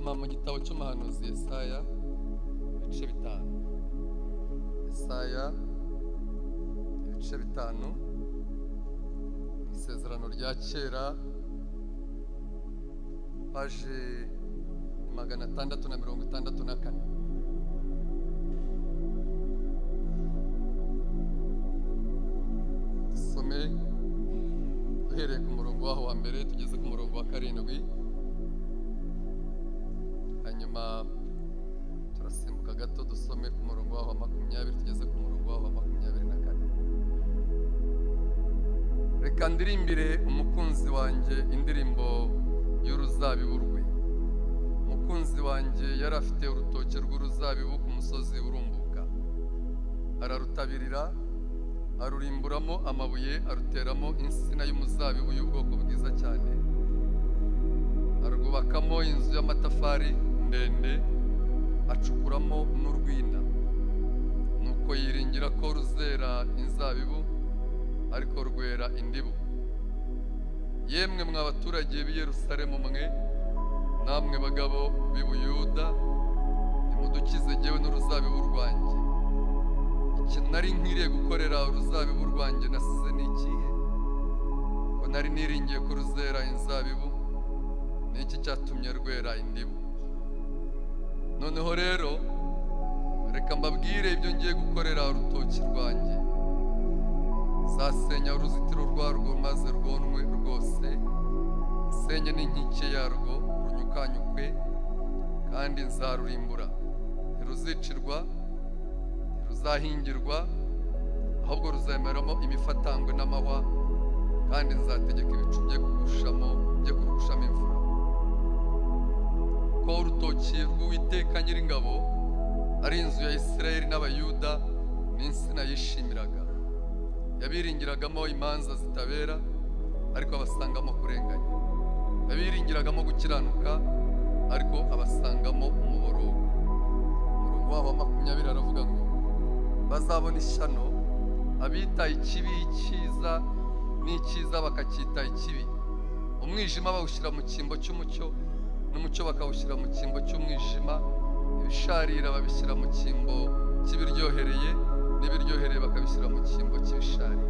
Turasoma mu gitabo cy'umuhanuzi Yesaya ibice bitanu. Yesaya ibice bitanu, isezerano rya kera, paje 664. Dusome duhereye ku murongo waho wa mbere tugeze ku murongo wa 7. Hanyuma turasimbuka gato dusome ku murongo waho wa 20 tugeze ku murongo waho wa 24. Reka ndirimbire umukunzi wanjye indirimbo y'uruzabibu rwe. Umukunzi wanjye yari afite urutoke rw'uruzabibu ku musozi urumbuka, ararutabirira, arurimburamo amabuye, aruteramo insina y'umuzabibu y'ubwoko bwiza cyane, arwubakamo inzu y'amatafari ndende, acukuramo n'urwina. Nuko yiringira ko ruzera inzabibu, ariko rwera indibu. Yemwe mwa baturage b'i Yerusalemu mwe, namwe bagabo b'i Buyuda, nimudukize jyewe n'uruzabibu rwanjye. Iki nari nkwiriye gukorera uruzabibu rwanjye nasize ni ikihe? Ko nari niringiye ko ruzera inzabibu, ni iki cyatumye rwera indibu? Noneho rero reka mbabwire ibyo ngiye gukorera urutoki rwanjye. Zasenya uruzitiro rwarwo maze rwonwe rwose, senye n'inkike yarwo runyukanyukwe, kandi nzarurimbura. Ntiruzicirwa, ntiruzahingirwa, ahubwo ruzemeramo imifatangwe n'amahwa, kandi nzategeka ibicu bye kurugushamo imvura. Ko urutoki rw'Uwiteka Nyiringabo ari inzu ya Isirayeli n'Abayuda n'insina yishimiraga. Yabiringiragamo imanza zitabera, ariko abasangamo kurenganya. Yabiringiragamo gukiranuka, ariko abasangamo umuborogo. Umurongo waho wa 20 aravuga ngo bazabona ishyano abita ikibi icyiza, n'icyiza bakacyita ikibi. Umwijima bawushyira mu cyimbo cy'umucyo, n'umucyo bakawushyira mu cyimbo cy'umwijima. Ibisharira babishyira mu cyimbo cy'ibiryohereye, n'ibiryohereye bakabishyira mu cyimbo cy'ibisharira.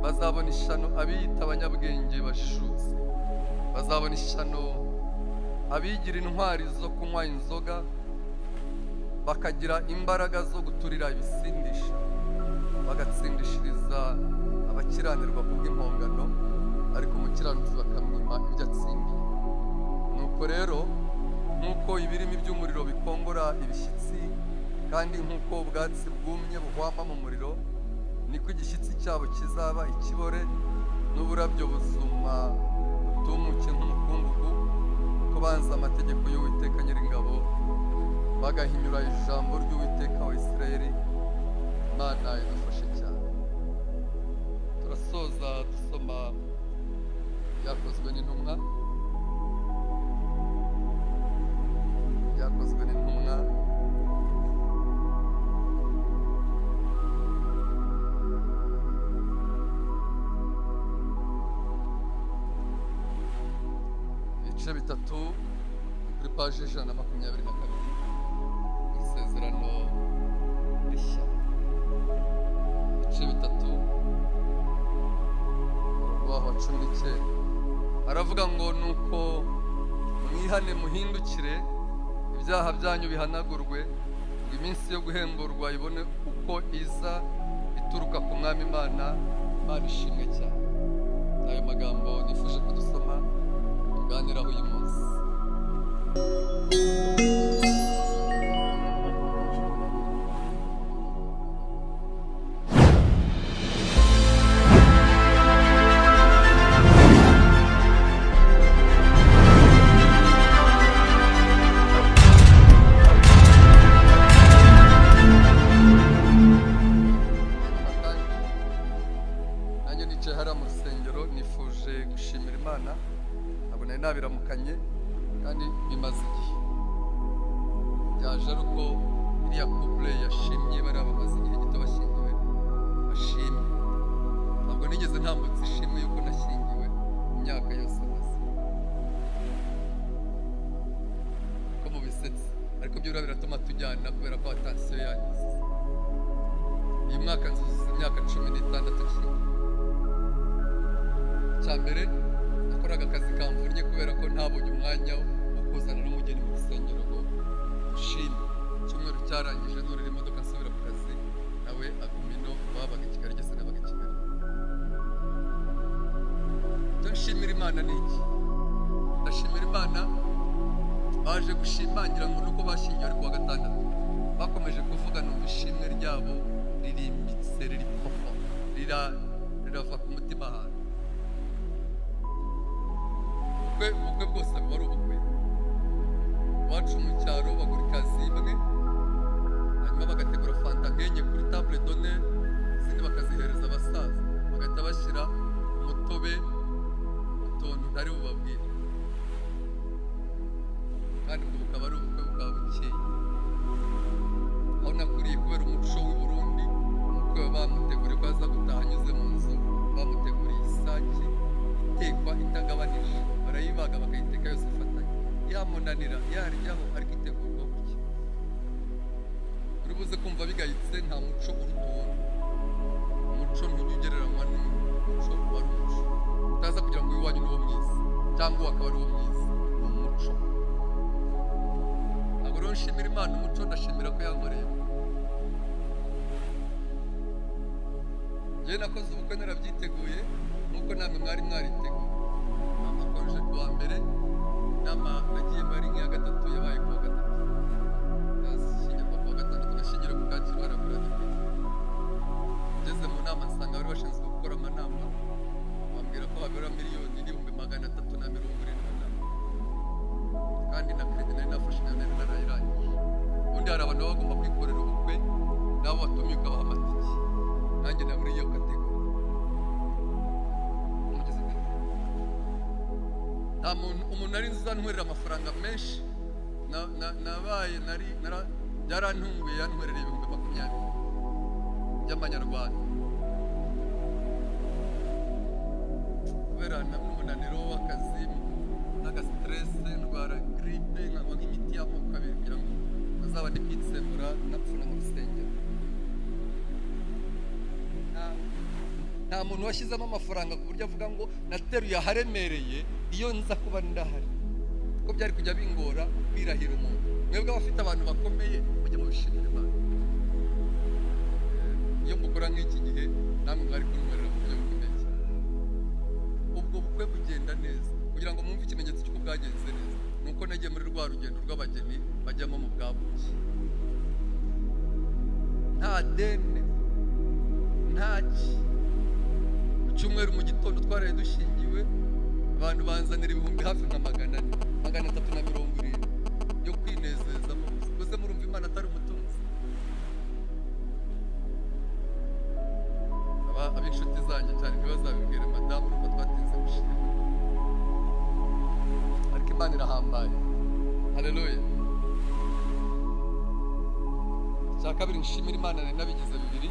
Bazabona ishyano abiyita abanyabwenge bajijutse. Bazabona ishyano abigira intwari zo kunywa inzoga, bakagira imbaraga zo guturira ibisindisha, bagatsindishiriza abakiranirwa kubw'impongano, ariko umukiranutsi bakamwima ibyo atsindiye. Nuko rero nk'uko ibirimi by'umuriro bikongora ibishyitsi, kandi nk'uko ubwatsi bwumye buhwama mu muriro, niko igishyitsi cyabo kizaba ikibore, n'uburabyo buzuma butumuke nk'umukungugu. Kuko banze amategeko y'Uwiteka Nyiringabo, bagahinyura ijambo ry'Uwiteka wa Isirayeli. Imana idufashe cyane. Turasoza dusoma Byakozwe n'Intumwa. Byakozwe n'Intumwa ibice bitatu, kuri paje 122, isezerano rishya. Ibice bitatu, umurongo wa 19 aravuga ngo nuko mwihane muhindukire, ibyaha byanyu bihanagurwe, ngo iminsi yo guhemburwa ibone uko iza ituruka ku Mwami Imana. Imana ishimwe cyane. N'ayo magambo nifuje kudusoma tuganiraho uyu munsi. Nabiramukanye kandi bimaze igihe. Byaje ari uko iriya couple yashimye, bari bamaze igihe gito bashyingiwe, bashimye. Ntabwo nigeze ntambutse ishimwe yuko nashyingiwe imyaka yose maze. mu bisetse ariko byo biratuma tujyana kubera ko atansiyo yagize. Uyu mwaka nzuzuza imyaka 16 cyane. Cya mbere nakoraga akazi kamvunnye kubera ko ntabonye umwanya wo kuzana n'umugeni mu rusengero ngo ushime. Icyumweru cyarangije nurira imodoka nsubira ku kazi, nawe agumino babaga i Kigali, gese nabaga i Kigali. Nshimira Imana niki? Ndashimira Imana baje gushimangira ngo nuko bashingiye ari kuwa gatandatu bakomeje kuvuga numva ishimwe ryabo ririmbitse, riri papa, rirava ku mutima hantu. Ubukwe bwose bwari ubukwe. Iwacu mu cyaro bagura ikazi imwe, hanyuma bagategura fanta nkenye kuri table d'honneur, izindi bakazihereza abasaza, bagahita bashyira umutobe utuntu ntari bubabwire. Kandi ubwo bukaba ari ubukwe bwa bukeye. Aho nakuriye kubera umuco w'i Burundi, umukwe bamuteguriye ko aza gutaha anyuze mu nzu, bamuteguriye isake itekwa itagabanije, barayibaga bakayiteka yose ifatanye, yamunanira yaryaho ariko itegurwa gutya. Uri buze kumva bigayitse, nta muco uruta uwundi. Umuco ntujya ugereranywa n'umuco wari umuco. Utaza kugira ngo iwanyu ni wo mwiza cyangwa uwo akaba ari wo mwiza, ni umuco. Ntabwo rero nshimira Imana umuco, ndashimira ko yankoreye. Njyewe nakoze ubukwe narabyiteguye nk'uko namwe mwari mwariteguye. Nakoje kuwa mbere, inama nagiye bari nk'iya gatatu yabaye kuwa gatatu, nashyingirwa kuwa gatandatu, nashyingiriwe ku Kacyiru haragura giti. Ngeze mu nama nsanga bari bashinzwe gukora amanama, bambwira ko habera miliyoni n'ibihumbi 370, kandi na kredi nari nafashe nayo nari narayirangije. Ubundi hari abantu baba bagomba kwikorera ubukwe nabo batumye ukabaha amatike, nanjye na muri iyo kategori. Umuntu ari nziza ntwerera amafaranga menshi, nabaye byarantunguye, yantwerereye ibihumbi 20 by'amanyarwanda kubera n'umunaniro w'akazi n'agastresse, ndwara grippe, nkanywa nk'imiti y'amoko abiri kugira ngo nazaba ndi kwitsemura napfuna mu rusengero. Nta muntu washyizemo amafaranga ku buryo avuga ngo nateruye aharemereye iyo nza kuba ndahari, ko byari kujya bingora kwirahira umuntu. Mwebwe abafite abantu bakomeye mujye mubishimira Imana. Iyo mukora nk'iki gihe namwe mwari kunwerera mu buryo bukomeye cyane. Ubwo bukwe bugenda neza, kugira ngo mwumve ikimenyetso cy'uko bwagenze neza nuko nagiye muri rwa rugendo rw'abageni bajyamo mu bwabuki. Nta dene, ntaki. Cyumweru mu gitondo twaraye dushingiwe, abantu banzanira ibihumbi hafi nka 370 yo kwinezezamo. Gusa murumva Imana atari umutunzi. Ab'inshuti zanjye cyane ntibazabibwire madamu nuko twatinze gushima, ariko Imana irahambaye. Haleluya. Cya kabiri nshimira Imana nari nabigize bibiri,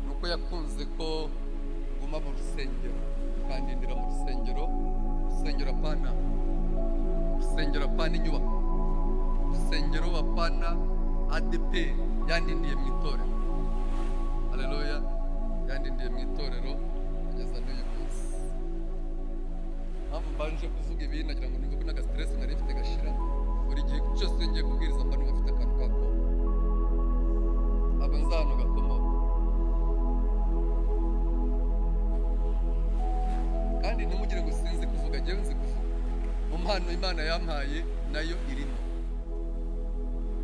nuko yakunze ko guma mu rusengero kandi ndira mu rusengero apana inyubako, urusengero apana ADP, yandindiye mu itorero. Haleluya. Yandindiye mu itorero kugeza n'uyu munsi. Mpamvu mbanje kuvuga ibi nagira ngo nimba ko n'agastress nari mfite gashira. Buri gihe cyose ngiye kubwiriza mba numva mfite akantu kako, abo nzano gakomo. Kandi ntimugire ngo sinzi kuvuga, njyewe nzi kuvuga. Mu mpano Imana yampaye nayo irimo.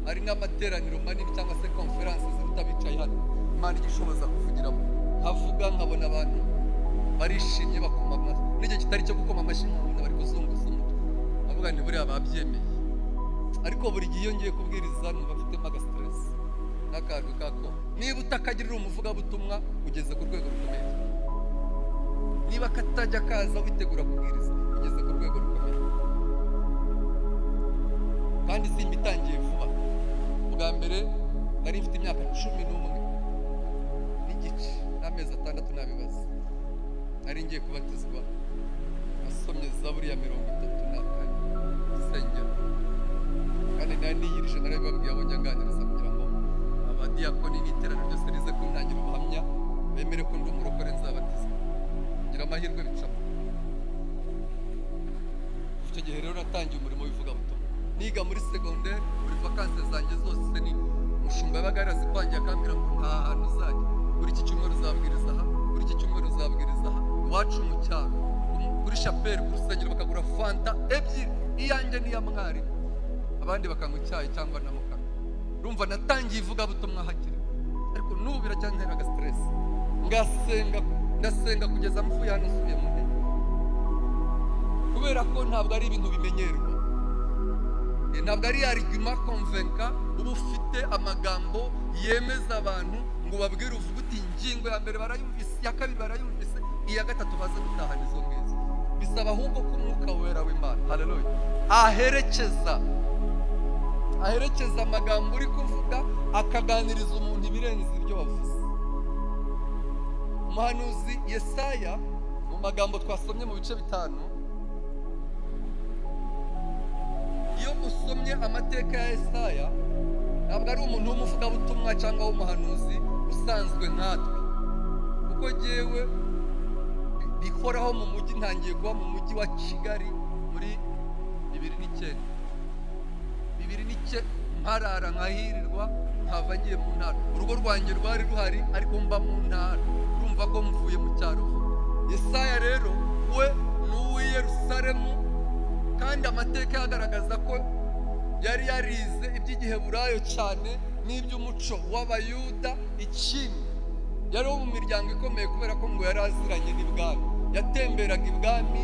Hari n'amateraniro manini cyangwa se conference ziruta bicaye hano, Imana igishoboza kuvugiramo. Havuga nkabona abantu barishimye bakoma amashyi, n'igihe kitari cyo gukoma amashyi nkabona bari kuzunguza umutwe, avuga ni buriya babyemeye. Ariko buri gihe iyo ngiye kubwiriza numva mfitemo agastress n'akantu kako. Niba utakagirira umuvugabutumwa ugeze ku rwego rukomeye, niba katajya kaza witegura kubwiriza ugeze ku rwego rukomeye. Kandi simbitangiye vuba. Bwa mbere nari mfite imyaka 11 n'igice n'amezi 6 nabibaza, nari ngiye kubatizwa. Nasomye Zaburi ya 34 isengero, kandi nari niyirije narabibabwiye abo njyanganiriza kugira ngo abadiyakoni n'iterano ryose rize kuntangira ubuhamya bemere ko ndi umurokore nzabatiza ngira amahirwe bicamo. Icyo gihe rero natangiye umurimo w'ivugabutumwa niga muri segonderi. Muri vakansi zanjye zose ni umushumba yabaga yarazikwangiye akambwira ngo nta hantu uzajya, buri iki cyumweru uzabwiriza aha, buri iki cyumweru uzabwiriza aha. Iwacu mu cyaro kuri shapeli ku rusengero bakagura fanta ebyiri, iyanjye n'iya mwarimu, abandi bakanywa icyayi cyangwa na mukara. Urumva natangiye ivugabutumwa hakiri, ariko n'ubu biracyantera agastress. Ndasenga kugeza mvuye hano nsubiye mu ntebe, kubera ko ntabwo ari ibintu bimenyerwa, ntabwo ari argument convaincant uba ufite amagambo yemeza abantu ngo babwire uvuga uti ingingo ya mbere barayumvise, iya kabiri barayumvise, iya gatatu baze gutahana izo ngizo. Bisaba ahubwo ko umwuka wera w'Imana, haleluya, aherekeza amagambo uri kuvuga, akaganiriza umuntu ibirenze ibyo wavuze. Umuhanuzi Yesaya mu magambo twasomye mu bice 5, iyo usomye amateka ya Yesaya ntabwo ari umuntu w'umuvugabutumwa cyangwa w'umuhanuzi usanzwe nkatwe, kuko jyewe bikoraho mu mujyi, ntangiye kuba mu mujyi wa Kigali muri 2009 mparara nkahirirwa nkava ngiye mu ntara. Urugo rwanjye rwari ruhari ariko mba mu ntara, urumva ko mvuye mu cyaro. Yesaya rero we ni uw'i Yerusalemu, kandi amateka yagaragaza ko yari yarize iby'igiheburayo cyane n'iby'umuco w'abayuda. Ikindi yari wo mu miryango ikomeye kubera ko ngo yari aziranye n'ibwami, yatemberaga ibwami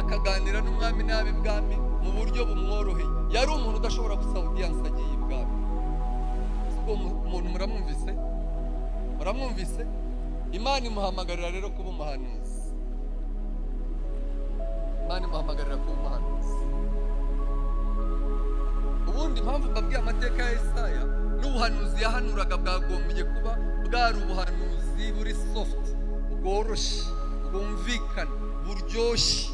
akaganira n'umwami n'ab'ibwami mu buryo bumworoheye. Yari umuntu udashobora gusaba audience agiye ibwami. Umuntu muramwumvise? Imana imuhamagarira rero kuba umuhanuzi. Ubundi impamvu mbabwiye amateka ya Yesaya n'ubuhanuzi yahanuraga bwagombye kuba bwari ubuhanuzi buri soft, bworoshye, bwumvikana, buryoshye.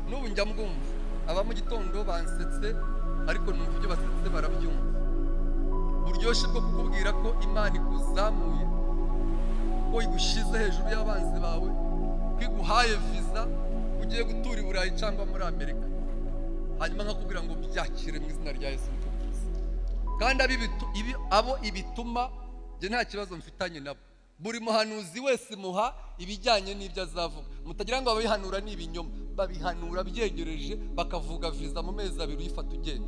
N'ubu njya mbwumva aba mu gitondo bansetse, ariko numva ibyo basetse barabyumva. Buryoshye bwo kukubwira ko Imana ikuzamuye, ko igushyize hejuru y'abanzi bawe, ko iguhaye viza ugiye gutura i Burayi cyangwa muri Amerika, hanyuma nkakubwira ngo byakire mu izina rya Yesu Kristo. Kandi abo ibituma njye nta kibazo mfitanye nabo. Buri muhanuzi wese muha ibijyanye n'ibyo azavuga. Mutagira ngo ababihanura ni ibinyoma, babihanura byegereje, bakavuga viza mu mezi 2 uyifata ugenda.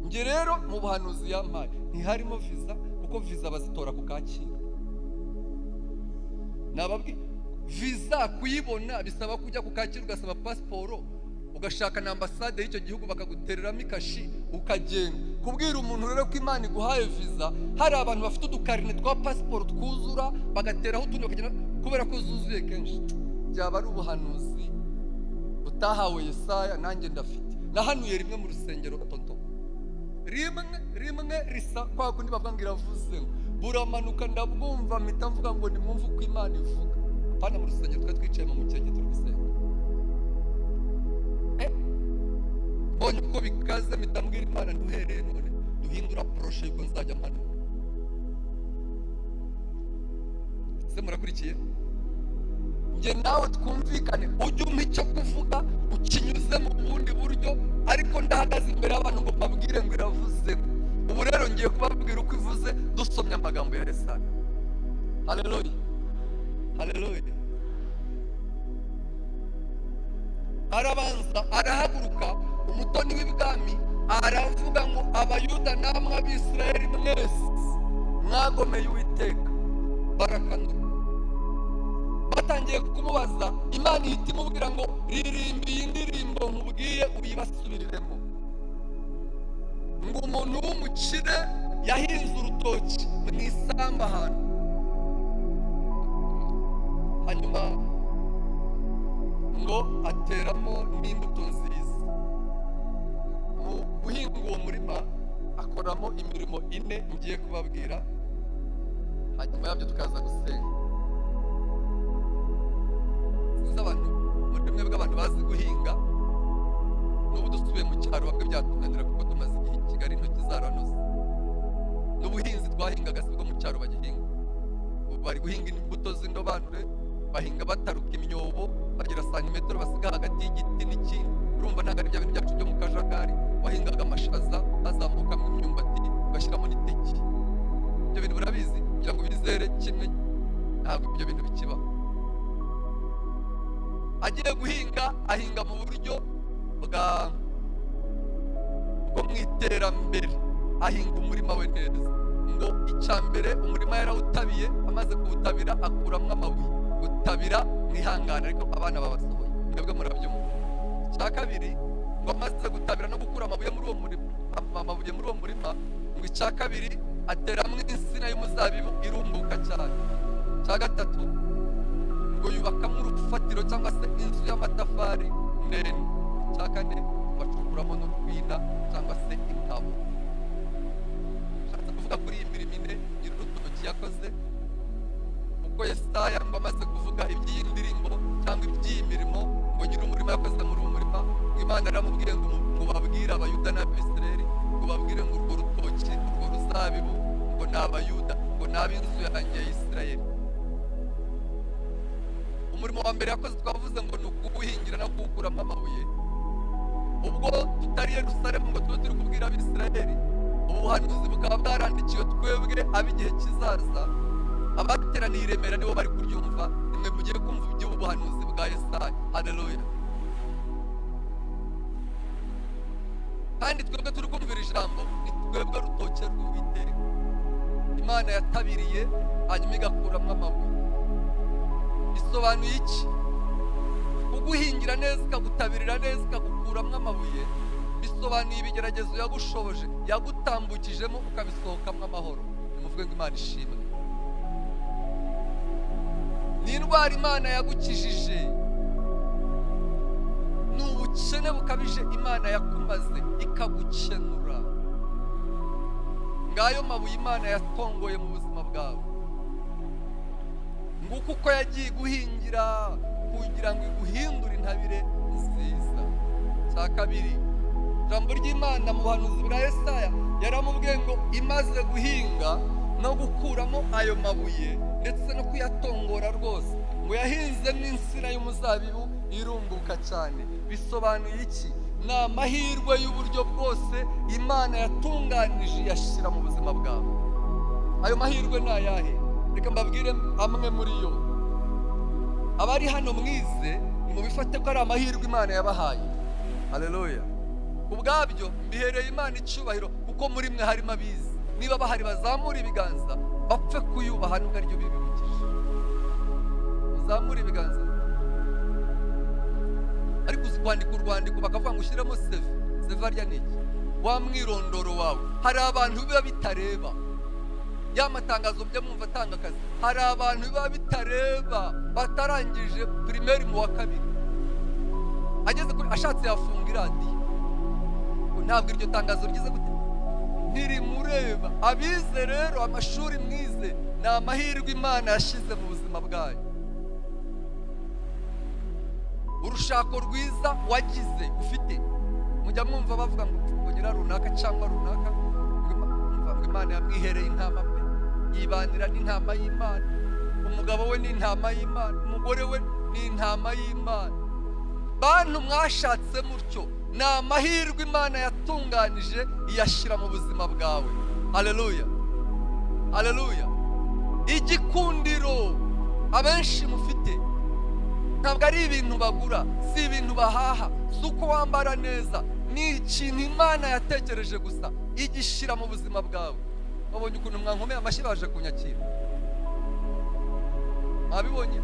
Njye rero mu buhanuzi yampaye ntiharimo viza, kuko viza bazitora ku Kacyiru. Nababwi viza kuyibona bisaba kujya ku Kacyiru ugasaba pasiporo, ugashaka na ambasade y'icyo gihugu bakagutereramo ikashi ukagenda. Kubwira umuntu rero ko Imana iguhaye viza, hari abantu bafite udukarine twa pasiporo twuzura bagateraho utundi bakagenda kubera ko zuzuye kenshi. Byaba ari ubuhanuzi utahawe Yesaya, nanjye ndafite. Nahanuye rimwe mu rusengero tonto, rimwe risa kwa kundi bavuga ngo iravuze, buramanuka ndabwumva mpita mvuga ngo nimwumve uko Imana ivuga. Apana mu rusengero twari twicaye mu mukenge turi gusenga, mbonye uko bikaze mpita mbwira Imana ntuhereye none duhindura poroshe yuko nzajya mpanuka. Se murakurikiye? Njye nawe twumvikane, ujye umpa icyo kuvuga ukinyuze mu bundi buryo, ariko ndahagaze imbere y'abantu ngo mbabwire ngo iravuze. Ubu rero ngiye kubabwira uko ivuze dusomye amagambo ya Yesaya. Haleluya. Arabanza arahaguruka umutoni w'ibwami aravuga ngo abayuda namwe abisirayeli mwese mwagomeye Uwiteka barakanura. Batangiye kumubaza, Imana ihita imubwira ngo ririmba iyi ndirimbo nkubwiye uyibasubiriremo, ngo umuntu w'umukire yahinze urutoki mu isamba ahantu, hanyuma ngo ateramo n'imbuto nziza. Mu guhinga uwo murima akoramo imirimo 4 ngiye kubabwira, hanyuma yabyo tukaza gusenga. Sinzi abantu muri bimwe bw'abantu bazi guhinga, n'ubu dusubiye mu cyaro bamwe byatunanira kuko tumaze igihe i Kigali intoki zaranoze, n'ubuhinzi twahingaga sibwo mu cyaro bagihinga. Ubu bari guhinga imbuto z'indobanure, bahinga bataruka imyobo, bagira santimetero basiga hagati y'igiti n'ikindi. Urumva ntabwo ari bya bintu byacu byo mu kajagari, wahingaga amashaza hazamukamo imyumbati ugashyiramo n'iteke. Ibyo bintu murabizi kugira ngo bizere kimwe, ntabwo ibyo bintu bikibaho. Agiye guhinga ahinga mu buryo bwo mu iterambere, ahinga umurima we neza. Ngo icya mbere umurima yarawutabiye, amaze kuwutabira akuramo amabuye. Gutabira mwihangane ariko abana babasohoye, mwebwe murabyumva. Icya kabiri ngo amaze gutabira no gukura amabuye muri uwo murima, ngo icya kabiri ateramo insina y'umuzabibu irumbuka cyane. Icya gatatu ngo yubakamo urufatiro cyangwa se inzu y'amatafari ndende. Icya kane bacukuramo n'urwina cyangwa se inkabo. Nshatse kuvuga kuri iyi mirimo ine nyir'urutoki yakoze, kuko Yesaya ngo amaze kuvuga iby'iyi ndirimbo cyangwa iby'iyi mirimo ngo nyir'umurima yakoze muri uwo murima, Imana yaramubwiye ngo babwire Abayuda n'Abisirayeli, ngo babwire ngo urwo rutoki, urwo ruzabibu ngo ni Abayuda, ngo ni ab'inzu yanjye ya Isirayeli. Umurimo wa mbere yakoze twavuze ngo ni ukuwuhingira no kuwukuramo amabuye. Ubwo tutari Yerusalemu ngo tube turi kubwira Abisirayeli, ubu buhanuzi bukaba bwarandikiwe twebwe ab'igihe kizaza. Abateraniye i Remera nibo bari kuryumva, nimwe mugiye kumva iby'ubu buhanuzi bwa Yesaya. Haleluya. Kandi twebwe turi kumvira ijambo, ni twebwe rutoke rw'Uwiteka Imana yatabiriye hanyuma igakuramo amabuye. Bisobanuye iki? Kuguhingira neza, ikagutabirira neza, ikagukuramo amabuye, bisobanuye ibigeragezo yagushoboje, yagutambukijemo ukabisohokamo amahoro. Nimuvuge ngo Imana ishimwe. Ni indwara Imana yagukijije, ni ubukene bukabije Imana yakumaze ikagukenura. Ngayo mabuye Imana yatongoye mu buzima bwawe. Nguko uko yagiye guhingira kugira ngo iguhindure intabire nziza. Cya kabiri, ijambo ry'Imana mu buhanuzi bwa Yesaya yaramubwiye ngo imaze guhinga no gukuramo ayo mabuye ndetse no kuyatongora rwose, ngo yahinze n'insina y'umuzabibu irumbuka cyane. Bisobanuye iki? Ni amahirwe y'uburyo bwose Imana yatunganije iyashyira mu buzima bwawe. Ayo mahirwe ni ayahe? Reka mbabwire amwe muri yo. Abari hano mwize, nimubifate ko ari amahirwe Imana yabahaye. Haleluya. Ubwabyo mbihereye Imana icyubahiro, kuko muri mwe harimo abizi. Niba bahari bazamura ibiganza bapfe kuyubaha, nubwo aribyo bibibukije. Uzamura ibiganza. Ariko uzi kwandika urwandiko bakavuga ngo ushyiremo seve arya niki? Wa mwirondoro wawe. Hari abantu biba bitareba. Ya matangazo byo mwumva atanga akazi, hari abantu biba bitareba, batarangije primaire mu wa kabiri, ageze kuri ashatse yafunga iradiyo. Ntabwo iryo tangazo ryize gute? Ntirimureba. Abize rero amashuri mwize, ni amahirwe Imana yashyize mu buzima bwayo. Urushako rwiza wagize ufite, mujya mwumva bavuga ngo nyira runaka cyangwa runaka, ngo Imana yamwihereye intama pe, yibanira n'intama y'Imana. Umugabo we ni intama y'Imana, umugore we ni intama y'Imana. Bantu mwashatse mutyo, ni amahirwe Imana yatunganije iyashyira mu buzima bwawe. Haleluya. Haleluya. Igikundiro abenshi mufite ntabwo ari ibintu bagura, si ibintu bahaha, si uko wambara neza, ni ikintu Imana yatekereje gusa igishyira mu buzima bwawe. Wabonye ukuntu mwankomeye amashyi baje kunyakira? Mwabibonye?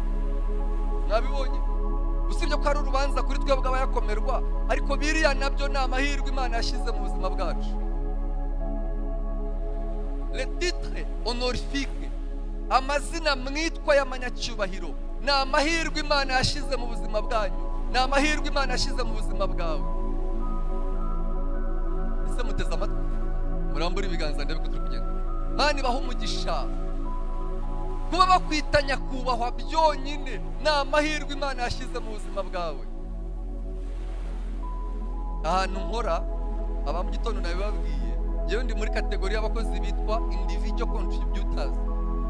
Mwabibonye? Usibye ko ari urubanza kuri twebwe abayakomerwa, ariko biriya nabyo ni amahirwe Imana yashyize mu buzima bwacu. Le titre honorifique, amazina mwitwa y'amanyacyubahiro, ni amahirwe Imana yashyize mu buzima bwanyu, ni amahirwe Imana yashyize mu buzima bwawe. Ese muteze amatwi? Murambura ibiganza ndebe ko turi kugenda. Mani baha umugisha. Kuba bakwita nyakubahwa byonyine ni amahirwe Imana yashyize mu buzima bwawe. ahantu nkora aba mu gitondo nabibabwiye, yewe ndi muri kategori y'abakozi bitwa individual contributors.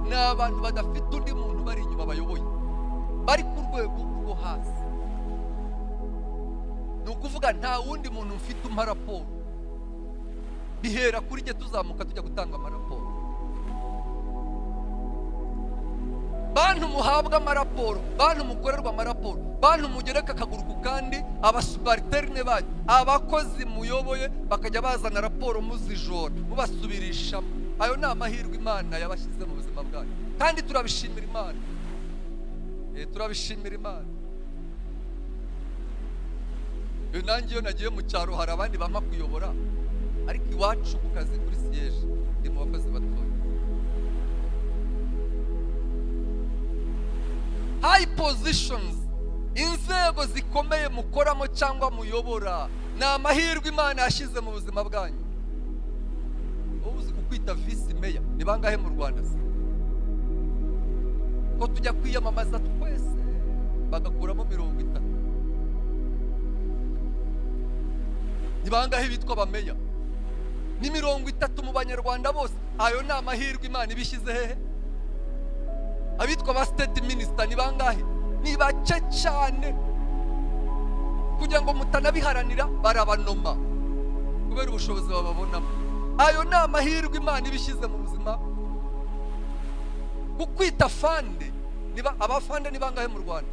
Ni abantu badafite undi muntu bari inyuma bayoboye, bari ku rwego rwo hasi. Ni ukuvuga nta wundi muntu mfite umpa raporo, bihera kuri jye tuzamuka tujya gutanga amaraporo. Bantu muhabwa amaraporo, bantu mukorerwa amaraporo, bantu mugereka akaguru ku kandi, abasubalterne banyu, abakozi muyoboye bakajya bazana raporo muzijora mubasubirishamo. Ayo ni amahirwe Imana yabashyize mu buzima bwanyu, kandi turabishimira Imana. Turabishimira Imana. Nanjye iyo nagiye mu cyaro hari abandi bampa kuyobora, ariko iwacu ku kazi kuri siyeje ndi mu bakozi batoya. High positions, inzego zikomeye mukoramo cyangwa muyobora, ni amahirwe Imana yashyize mu buzima bwanyu. Uzi kukwita visi meya ni bangahe mu Rwanda se? Ko tujya kwiyamamaza twese bagakuramo 30. Ni bangahe bitwa abameya? Ni 30 mu Banyarwanda bose. Ayo ni amahirwe Imana ibishyize hehe? Abitwa ba state minister ni bangahe? Ni bake cyane, kugira ngo mutanabiharanira barabanoma kubera ubushobozi bababonamo. Ayo ni amahirwe Imana ibishyize mu buzima. Kukwita fande, niba abafande ni bangahe mu Rwanda?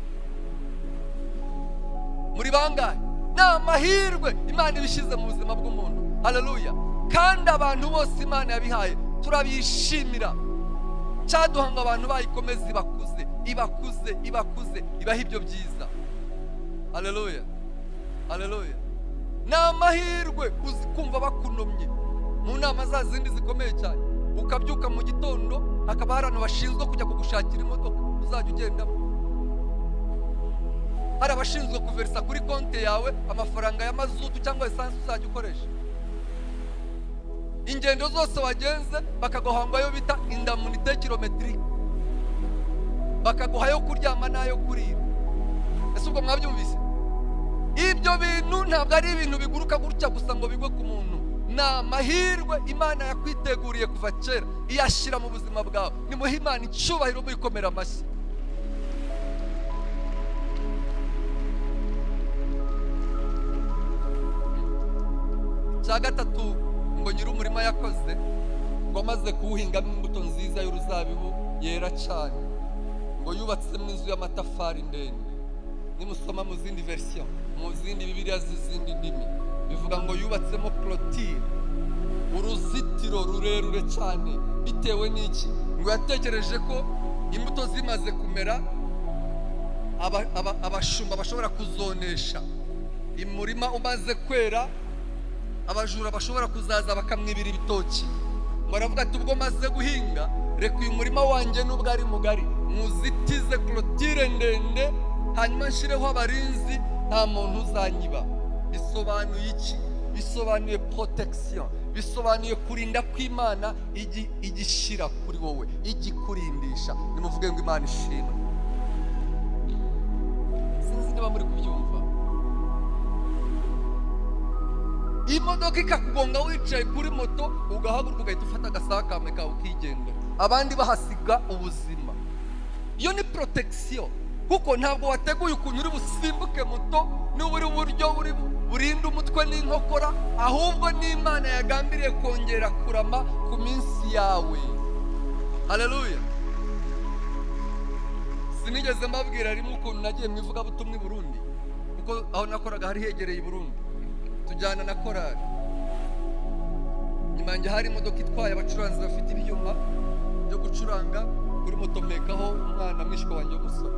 Muri bangahe? Ni amahirwe Imana ibishyize mu buzima bw'umuntu. Haleluya. Kandi abantu bose Imana yabihaye turabishimira. Cyaduhanga abantu bayikomeza ibakuze ibaha ibyo byiza. Haleluya. Haleluya. Ni amahirwe uzi kumva bakunomye mu nama za zindi zikomeye cyane, ukabyuka mu gitondo hakaba hari abantu bashinzwe kujya kugushakira imodoka uzajya ugendamo. Hari abashinzwe kuverisa kuri konti yawe amafaranga ya mazutu cyangwa esansi uzajya ukoresha. Ingendo zose wagenze bakaguhamba yo bita indamunite kilometrike, bakaguha yo kuryama nayo kurira. Ese ubwo mwabyumvise? Ibyo bintu ntabwo ari ibintu biguruka gutya gusa ngo bigwe ku muntu. Ni amahirwe Imana yakwiteguriye kuva kera iyashyira mu buzima bwawe. Nimuhe Imana icyubahiro muyikomera amashyi. Cya gatatu, ngo nyir'umurima yakoze, ngo amaze kuwuhingamo imbuto nziza y'uruzabibu yera cyane, ngo yubatsemo inzu y'amatafari ndende. Nimusoma mu zindi version, mu zindi Bibiliya z'izindi ndimi, bivuga ngo yubatsemo clôture, uruzitiro rurerure cyane. Bitewe n'iki? Ngo yatekereje ko imbuto zimaze kumera abashumba bashobora kuzonesha. Umurima umaze kwera, abajura bashobora kuzaza bakamwibira ibitoki. Ngo aravuga ati ubwo maze guhinga, reka uyu murima wanjye nubwo ari mugari muzitize clôture ndende, hanyuma nshireho abarinzi, nta muntu uzanyiba. Bisobanuye iki? Bisobanuye protection, bisobanuye kurinda kw'Imana igishira kuri wowe, igikurindisha. Nimuvuge ngo Imana ishimwe. Sinzi niba muri kubyumva. Imodoka ikakugonga wicaye kuri moto, ugahaguruka ugahita ufata agasakame kawe ukigendera, abandi bahasiga ubuzima. Iyo ni protection, kuko ntabwo wateguye ukuntu uri busimbuke moto n'uburi buryo burinda umutwe n'inkokora, ahubwo n'Imana yagambiriye kongera kurama ku minsi yawe. Haleluya. Sinigeze mbabwira rimwe ukuntu nagiye mu ivugabutumwa i Burundi, kuko aho nakoraga hari hegereye i Burundi. Tujyana na korari. Nyuma yanjye hari imodoka itwaye abacuranzi bafite ibyuma byo gucuranga, kuri moto mekaho umwana mwishwa wanjye w'umusore.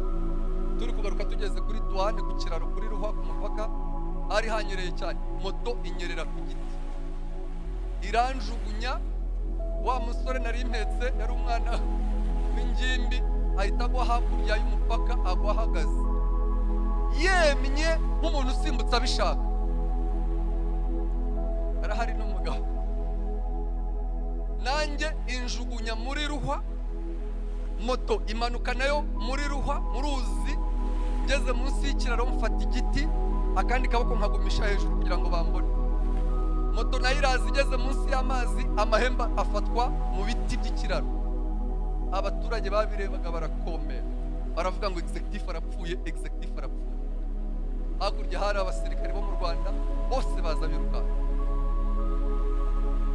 Turi kugaruka tugeze kuri douane ku kiraro kuri Ruhwa ku mupaka, hari hanyereye cyane, moto inyerera ku giti iranjugunya. Wa musore nari impetse yari umwana w'ingimbi, ahita agwa hakurya y'umupaka, agwa ahagaze yemye nk'umuntu usimbutse abishaka. Arahari n'umugabo, nanjye injugunya muri Ruhwa, moto imanuka nayo muri Ruhwa mu ruzi, ngeze munsi y'ikiraro mfata igiti akandi kaboko nkagumisha hejuru kugira ngo bambone. Moto nayo iraza igeze munsi y'amazi, amahemba afatwa mu biti by'ikiraro. Abaturage babirebaga barakomera, baravuga ngo executive arapfuye, executive arapfuye. Hakurya hari abasirikare bo mu Rwanda bose baza birukanka,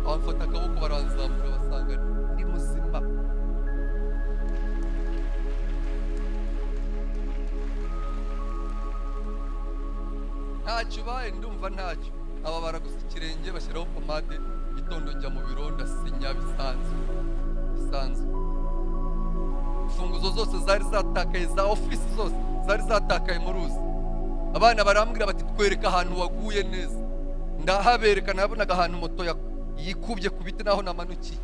bamfata akaboko baranzamura basanga ndi muzima. Ntacyo baye, ndumva ntacyo. Aba baragusa ikirenge bashyiraho pomade, gitondo njya mu biro ndasinya bisanzwe. Imfunguzo zose zari zatakaye za office zose zari zatakaye mu ruzi. Abana barambwira bati twereka ahantu waguye neza. Ndahabereka, nabonaga ahantu moto yikubye ku biti naho namanukiye.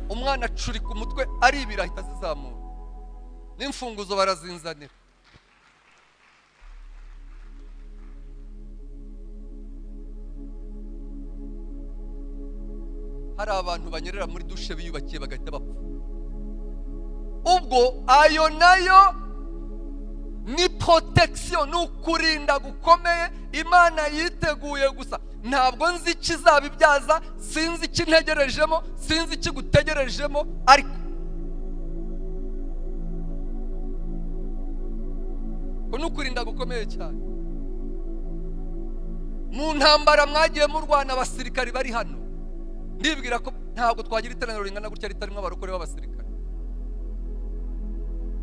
Umwana acurika umutwe aribira ahita zizamura. N'imfunguzo barazinzanira. Hari abantu banyerera muri dushe biyubakiye bagahita bapfa. Ubwo ayo nayo ni protection, n'ukurinda gukomeye Imana yiteguye gusa. Ntabwo nzi ikizabibyaza, sinzi ikintegerejemo, sinzi ikigutegerejemo, ariko ko n'ukurinda gukomeye cyane. Mu ntambara mwagiye mu Rwanda abasirikari bari hano, ndibwira ko ntabwo twagira iteraniro ringana gutya ritarimo abarokore b'abasirikare.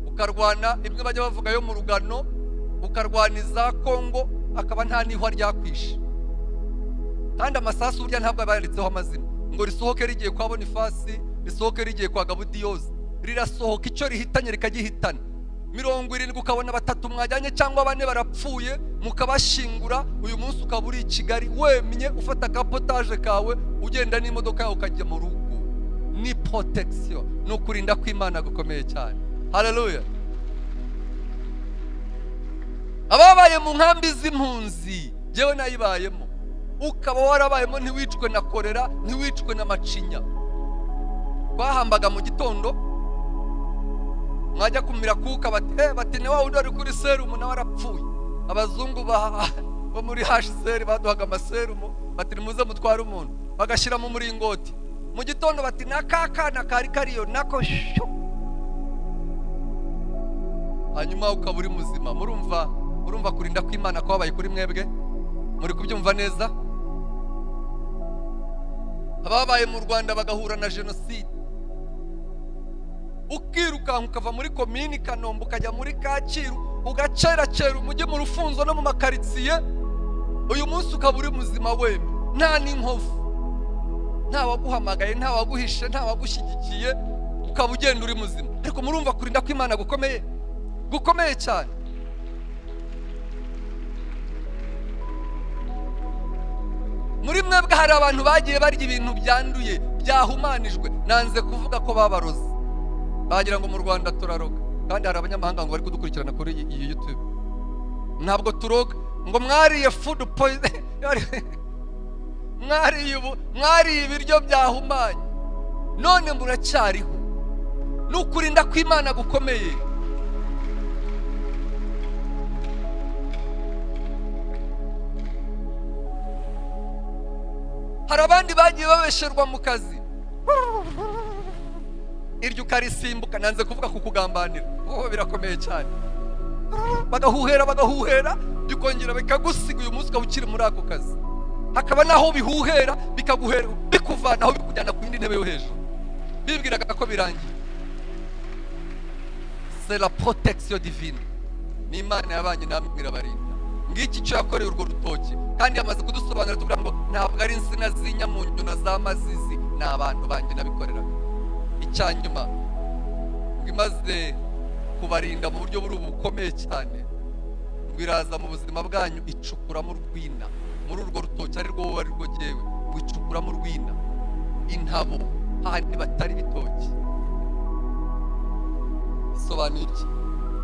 Ukarwana imwe bajya bavuga yo mu Rugano, ukarwaniza Kongo, akaba nta nihwa ryakwishe. Kandi amasasu burya ntabwo bayanditseho amazina ngo risohoke rigiye kwa Bonifasi, risohoke rigiye kwa Gabudiyozi. Rirasohoka icyo rihitanye rikagihitana. 70 ukabona 3 mwajyanye cyangwa 4 barapfuye, mukabashingura. Uyu munsi ukaba uri i Kigali wemye ufata kapotage kawe ugenda n'imodoka yawe ukajya mu rugo. Ni protection, no kurinda kw'Imana gukomeye cyane. Hallelujah. Ababaye mu nkambi z'impunzi, jewe nayibayemo, ukaba warabayemo ntiwicwe na kolera, ntiwicwe na macinya. Bahambaga mu gitondo, mwajya kumira kuka bati ne wa udari kuri serumu na warapfuye. Abazungu bo muri HCR baduhaga amaserumu, bati muze mutwara umuntu, bagashira mu muringoti. Mu gitondo bati nakakana kari kariyo nako shu. Hanyuma ukaba uri muzima. Murumva kurinda kw'Imana kwabaye kuri mwebwe? Muri kubyumva neza? Ababaye mu Rwanda bagahura na genocide, ukirukanka ukava muri komini Kanombe ukajya muri Kacyiru, ugacerakera umujyi mu rufunzo no mu makaritsiye. Uyu munsi ukaba uri muzima wemye, nta n'inkovu, nta waguhamagaye, nta waguhishe, nta wagushyigikiye, ukaba ugenda uri muzima. Ariko murumva kurinda kw'Imana gukomeye cyane. Muri mwebwe hari abantu bagiye barya ibintu byanduye, byahumanijwe. Nanze kuvuga ko babaroze, bagira ngo mu Rwanda turaroga, kandi hari abanyamahanga ngo bari kudukurikirana kuri iyi YouTube. Ntabwo turoga, ngo mwariye food poison, mwariye ibiryo byahumanye, none muracyariho. N'ukurinda kw'Imana gukomeye. Hari abandi bagiye babesherwa mu kazi, iryo ukarisimbuka. Nanze kuvuga kukugambanira, birakomeye cyane. Bagahuhera bikongera bikagusiga. Uyu munsi ukaba ukiri muri ako kazi, hakaba naho bihuhera bikaguhera bikuvanaho bikujyana ku yindi ntebe yo hejuru, bibwiraga ko birangiye. C'est la protection divine. Ni Imana yabanye namwe irabarinda. Ngiki cyo yakoreye urwo rutoki, kandi yamaze kudusobanurira tuvuga ngo ntabwo ari insina z'inyamunyu na za mazizi, ni abantu banjye nabikoreraga. Icyanyuma imaze kubarinda mu buryo buri bukomeye cyane, biraza mu buzima bwanyu icukuramo urwina. Muri urwo rutoki ari rwo wari rwo jewe, wicukuramo urwina, intabo handi batari bitoki. Sobanuye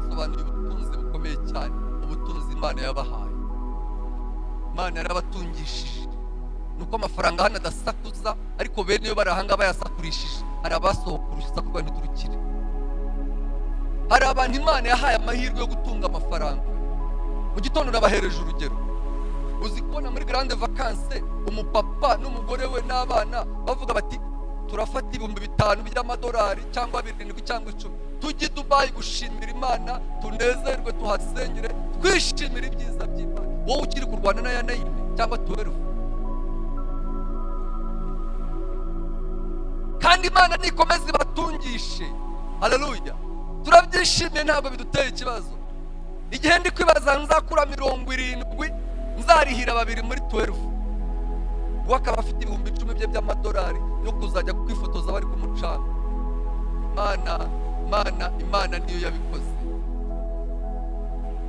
ubutunzi bukomeye cyane, ubutunzi Imana yabahaye. Imana yarabatungishije, nuko amafaranga hano adasakuza, ariko bene yo barahanga bayasakurishije. Hari abasohokurusha kuko ntiturukire. Hari abantu Imana yahaye amahirwe yo gutunga amafaranga, mu gitondo nabahereje urugero. Uzi kubona muri grande vacances umupapa n'umugore we n'abana bavuga bati turafata $5,000 by'amadolari cyangwa 7 cyangwa 10 tujye Dubai gushimira Imana, tunezerwe, tuhasengere, twishimira ibyiza by'Imana. Wowe ukiri kurwana na ya 9 cyangwa 12. Kandi Imana nikomeze batungishe. Haleluya. Turabyishimiye, ntabwo biduteye ikibazo. Igihe ndi kwibaza nzakura 70 nzarihira 2 muri 12, wakaba afite $10,000 bye by'amadolari no kuzajya kwifotoza bari ku mucanga. Imana niyo yabikoze.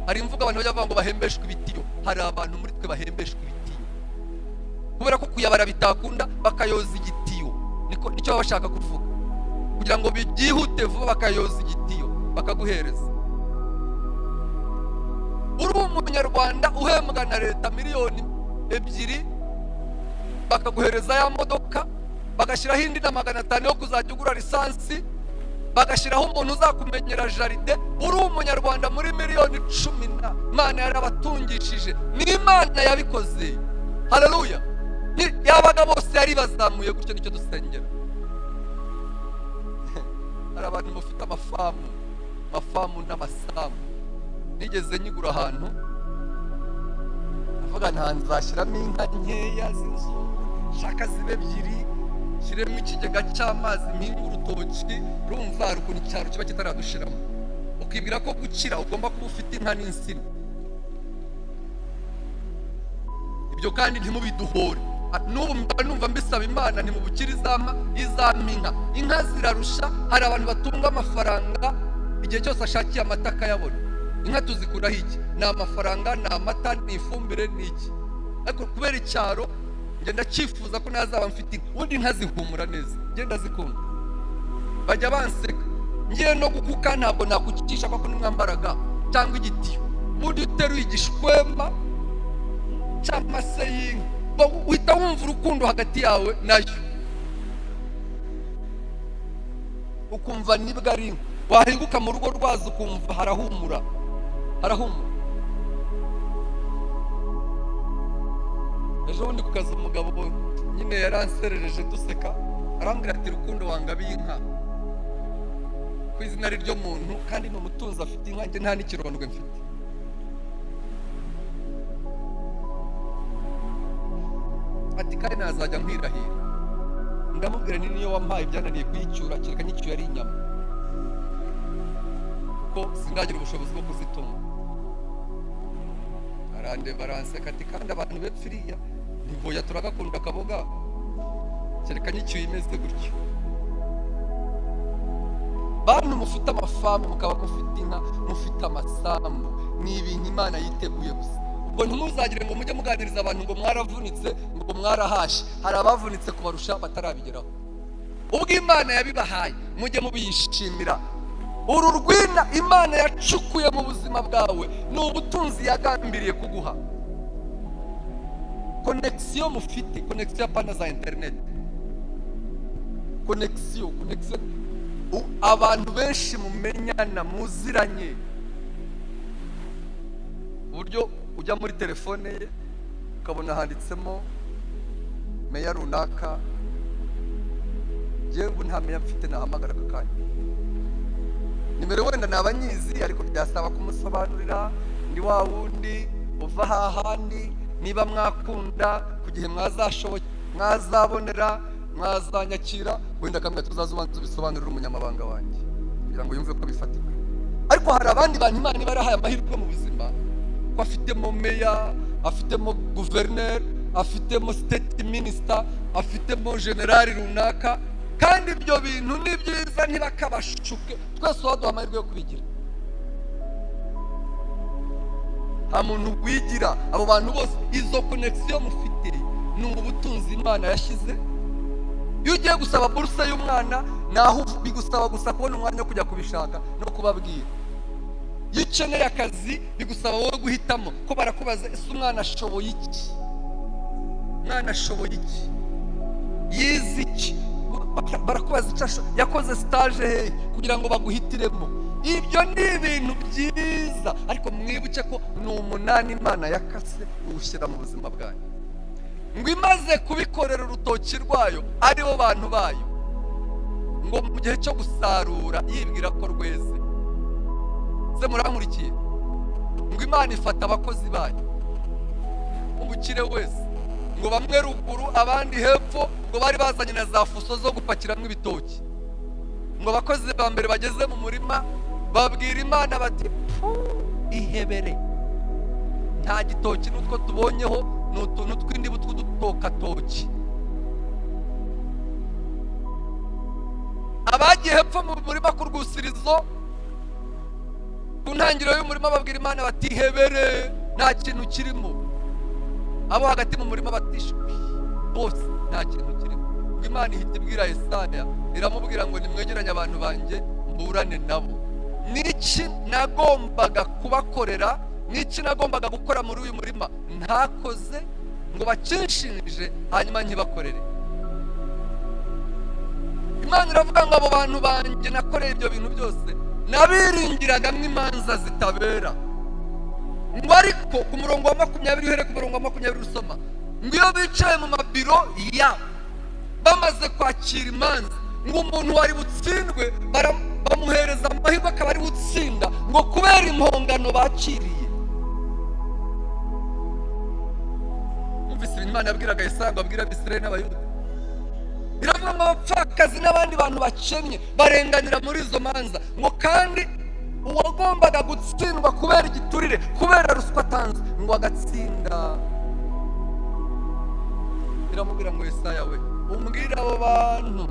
Hari imvuga abantu bajya bavuga ngo bahembeshwe ibitiyo. Hari abantu muri twe bahembeshwe ibitiyo kubera ko kuyabara bitakunda, bakayoza igitiyo. Nicyo baba bashaka kuvuga, kugira ngo byihute vuba bakayoza igitiyo bakaguhereza. Uri umunyarwanda uhembwa na leta $2,000,000 bakaguhereza ya modoka, bagashyiraho indi na $500 yo kuzajya ugura lisansi, bagashyiraho umuntu uzakumenyera jaride. Uri umunyarwanda muri $10,000,000. Imana yarabatungishije, ni Imana yabikoze. Haleluya. Yabaga bose yari bazamuye gutyo, nicyo dusengera. Hari abantu mufite amafamu n'amasambu. Nigeze nyigura ahantu avuga nzashyiramo inka nkeya z'inzu, shaka zibe 2, shyiremo ikigega cy'amazi, mpinga urutoki. Urumva hari ukuntu icyaro kiba kitaradushiramo, ukibwira ko gukira ugomba kuba ufite inka n'insina. Ibyo kandi ntimubiduhore. N'ubu numva mbisaba Imana ntimubukire izampa inka zirarusha. Hari abantu batunga amafaranga igihe cyose ashakiye amata akayabona. Inka tuzikuraho iki? Ni amafaranga, ni amata, ni ifumbire, ni iki. Ariko kubera icyaro ngenda cyifuza ko nazaba mfite inka. Ubundi inka zihumura neza, ngenda zikunda. Bajya banseka ngiye no gukuka, ntabwo nakukikisha kuko n'umwambaraga cyangwa igitiyo. Ubundi uteruye igishwemba cyangwa se y'inka, uhita wumva urukundo hagati yawe nayo, ukumva nibwo ari inka. Wahinguka mu rugo rwazo ukumva harahumura. Ejo bundi ku kazi umugabo nyine yaranserereje duseka, arambwira ati rukundo wangabiye inka ku izina ryo muntu, kandi ni umutunzi afite inka, njye nta n'ikirondwe mfite. Ati kandi nazajya nkwirahira. Ndamubwira ni niyo wampaye byananiye kuyicyura, kereka n'icyuye ari inyama, kuko sindagira ubushobozi bwo kuzitunga. Baranseka ati kandi abantu bepfiriya ntivoya turagakunda akaboga, kereka n'icyuye imeze gutyo. Bantu mufite amafamu, mukaba mufite inka, mufite amasambu, ni ibintu Imana yiteguye gusa. Ubwo ntimuzagire ngo mujye muganiriza abantu ngo mwaravunitse, ngo mwarahashe. Hari abavunitse kubarusha batarabigeraho. Ubwo Imana yabibahaye mujye mubiyishimira. Uru rwina Imana yacukuye mu buzima bwawe ni ubutunzi yagambiriye kuguha. Connexion mufite, connexion pana za internet, connexion. Abantu benshi mumenyana, muziranye, uburyo ujya muri telefone ye ukabona handitsemo meya runaka. Yewe nta meya mfite, nahamagara akanya. Nimero wenda nabanyizi, ariko byasaba kumusobanurira ndi wa wundi uva hahandi. Niba mwakunda ku gihe mwazashoboye, mwazabonera, mwazanyakira, wenda kamwe tuzazubanza bisobanurira umunyamabanga wanjye kugira ngo yumve ko bifatika. Ariko hari abandi bantu Imana barahaye amahirwe mu buzima, ko afitemo meya, afitemo guverineri, afitemo state minister, afitemo generali runaka. Kandi ibyo bintu ni byiza, ntibakabashuke. Twese waduha amahirwe yo kubigira. Nta muntu wigira. Abo bantu bose, izo connexion mufite ni ubutunzi Imana yashyize. Iyo ugiye gusaba buruse y'umwana, naho bigusaba gusa kubona umwanya wo kujya kubishaka no kubabwira. Iyo ukeneye akazi, bigusaba wowe guhitamo ko barakubaza ese umwana ashoboye iki, umwana ashoboye iki, yize iki, barakubaza icyo yakoze stage he kugira ngo baguhitiremo. Ibyo ni ibintu byiza, ariko mwibuke ko ni 8 Imana yakase uwushyira mu buzima bwanyu, ngo imaze kubikorera urutoki rwayo aribo bantu bayo, ngo mu gihe cyo gusarura yibwira ko rweze. Se murankurikiye? Ngo Imana ifata abakozi bayo, umukire wese, ngo bamwe ruguru abandi hepfo, ngo bari bazanye na za fuso zo gupakiramo ibitoki. Ngo abakozi ba mbere bageze mu murima babwira Imana bati ihebere, nta gitoki n'utwo tubonyeho, n'utuntu tw'indibu tw'udutokatoki. Abagiye hepfo mu murima ku rwusirizo, ku ntangiriro y'umurima babwira Imana bati ihebere, nta kintu kirimo. Abo hagati mu murima batishwe bose, nta kintu kirimo. Imana ihita ibwira Yesaya, iramubwira ngo nimwegeranye abantu banjye mburane nabo. Niki nagombaga kubakorera, niki nagombaga gukora muri uyu murima ntakoze, ngo bacinshinje hanyuma ntibakorere. Imana iravuga ngo abo bantu banjye nakoreye ibyo bintu byose nabiringiraga nk'imanza zitabera. Ngo ariko ku murongo wa 20 uhere ku murongo wa 20 usoma, ngo iyo bicaye mu mabiro yabo bamaze kwakira imanza, ngo umuntu wari butsindwe bamuhereza amahirwe akaba ari butsinda, ngo kubera impongano bakiriye. Umvise Imana yabwiraga Yesaya, abwira Abisirayeli n'Abayuda, iravuga ngo abapfakazi n'abandi bantu bakennye barenganira muri izo manza, ngo kandi uwagombaga gutsindwa kubera igiturire, kubera ruswa atanze, ngo agatsinda. Iramubwira ngo Yesaya we, umbwira abo bantu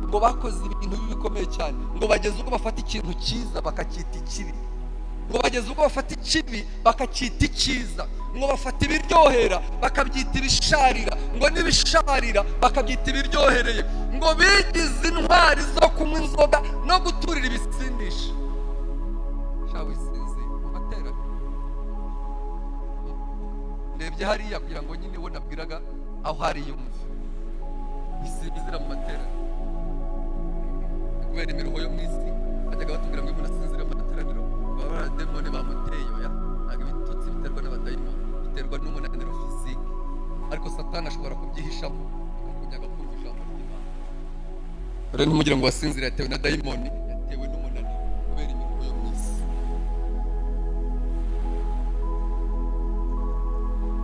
ngo bakoze ibintu bikomeye cyane, ngo bageze ubwo bafata ikintu cyiza bakacyita ikibi, ngo bageze ubwo bafata ikibi bakacyita icyiza, ngo bafata ibiryohera bakabyita ibisharira, ngo n'ibisharira bakabyita ibiryohereye, ngo bigize intwari zo kunywa inzoga no guturira ibisindisha. Shawe sinzi amatera ndebye hariya kugira ngo nyine ubona abwiraga aho hari yumva isinzira mu matera, kubera imiruho yo mu isi bajyaga batubwira ngo umuntu asinzira mu materaniro baba barademone bamuteye. Oya, ntabwo ibitutsi biterwa n'abadayimoni, biterwa n'umunaniro fizike, ariko Satani ashobora kubyihishamo akakunyaga kumva ijambo ry'Imana. Rero ntimugire ngo wasinzira yatewe na dayimoni, yatewe n'umunaniro kubera imiruho yo mu isi.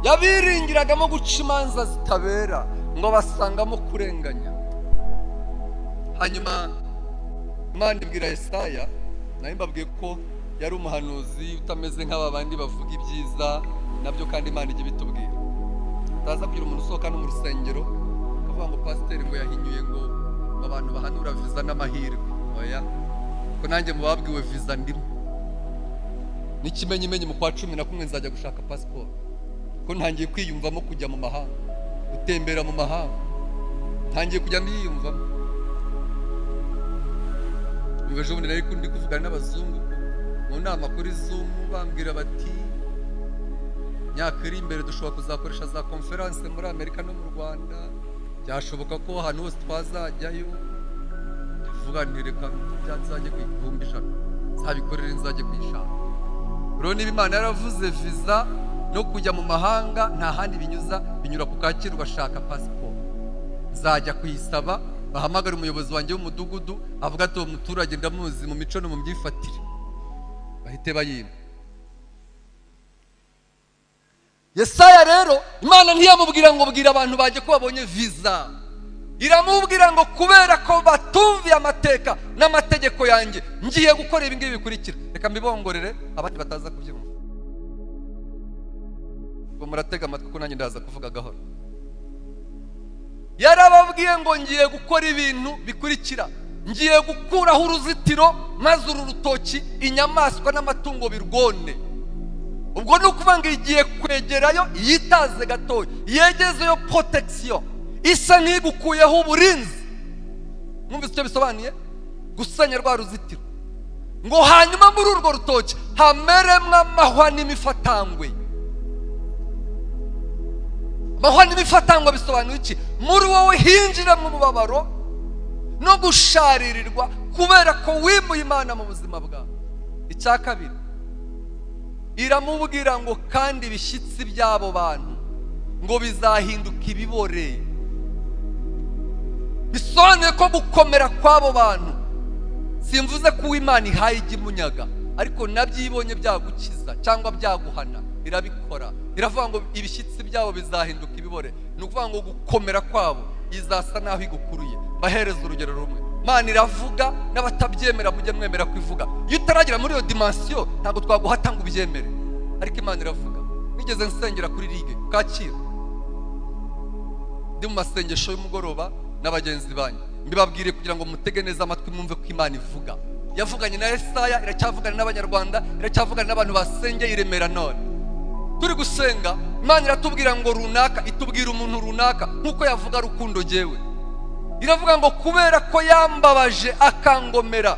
Yabiringiragamo guca imanza zitabera, ngo basangamo kurenganya. Hanyuma Imana ibwira Yesaya, nayo mbabwiye ko yari umuhanuzi utameze nk'aba bandi bavuga ibyiza nabyo, kandi Imana ijya bitubwira. Utaza kugira umuntu usohoka no mu rusengero akavuga ngo pasiteri ngo yahinyuye ngo abantu bahanura viza n'amahirwe. Oya, ko nanjye mu babwiwe viza ndimo. N'ikimenyimenyi mu kwa 11 nzajya gushaka pasiporo, ko ntangiye kwiyumvamo kujya mu mahanga, gutembera mu mahanga, ntangiye kujya mbiyumvamo. Ejo bundi nari kundi kuvugana n'abazungu mu nama kuri Zoom, bambwira bati myaka iri imbere dushobora kuzakoresha za conference muri Amerika no mu Rwanda, byashoboka ko ahantu hose twazajyayo. Tuvuga nti reka byazajye ku 1,000 nzabikorera, nzajye kwishaka. Rero niba Imana yaravuze viza no kujya mu mahanga, nta handi binyuza, binyura ku Kacyiru bashaka passport. Nzajya kuyisaba, bahamagara umuyobozi wanjye w'umudugudu, avuga ati uwo muturage ndamuzi mu mico no mu myifatire, bahite bayima. Yesaya rero Imana ntiyamubwira ngo bwira abantu baje ko babonye viza, iramubwira ngo kubera ko batumviye amateka n'amategeko yanjye ngiye gukora ibi ngibi bikurikira. Reka mbibongorere abandi bataza kubyumva, ngo muratega amatwi ko nanjye ndaza kuvuga gahoro. Yarababwiye ngo ngiye gukora ibintu bikurikira, ngiye gukuraho uruzitiro maze uru rutoki inyamaswa n'amatungo birwone. Ubwo ni ukuvuga ngo igiye kwegerayo yitaze gatoya, yegezeyo protection isa nk'igukuyeho uburinzi. Mwumvise icyo bisobanuye? Gusenya rwa ruzitiro, ngo hanyuma muri urwo rutoki hameremwe amahwa n'imifatangwe. Amahwa n'imifatangwe bisobanuye iki? Muri wowe hinjira mu mubabaro no gusharirirwa kubera ko wimuye Imana mu buzima bwawe. Icya kabiri, iramubwira ngo kandi ibishyitsi by'abo bantu ngo bizahinduka ibibore. Bisobanuye ko gukomera kw'abo bantu, simvuze ko Imana ihaye igimunyaga, ariko nabyo ibonye byagukiza cyangwa byaguhana irabikora. Iravuga ngo ibishyitsi byabo bizahinduka ibibore. Ni ukuvuga ngo gukomera kwabo izasa naho igukuruye. Bahereza urugero rumwe. Imana iravuga, n'abatabyemera mujye mwemera kwivuga. Iyo utaragera muri iyo dimension ntabwo twaguhata ngo ubyemere, ariko Imana iravuga. Nigeze nsengera kuri Ligue Kacyiru, ndi mu masengesho y'umugoroba n'abagenzi banyu, mbibabwire kugira ngo mutege neza amatwi mwumve ko Imana ivuga. Yavuganye na Yesaya, iracyavugana n'abanyarwanda, iracyavugana n'abantu basengeye i Remera none. Turi gusenga, Imana iratubwira ngo runaka, itubwira umuntu runaka nkuko yavuga Rukundo jewe. Iravuga ngo kubera ko yambabaje akangomera,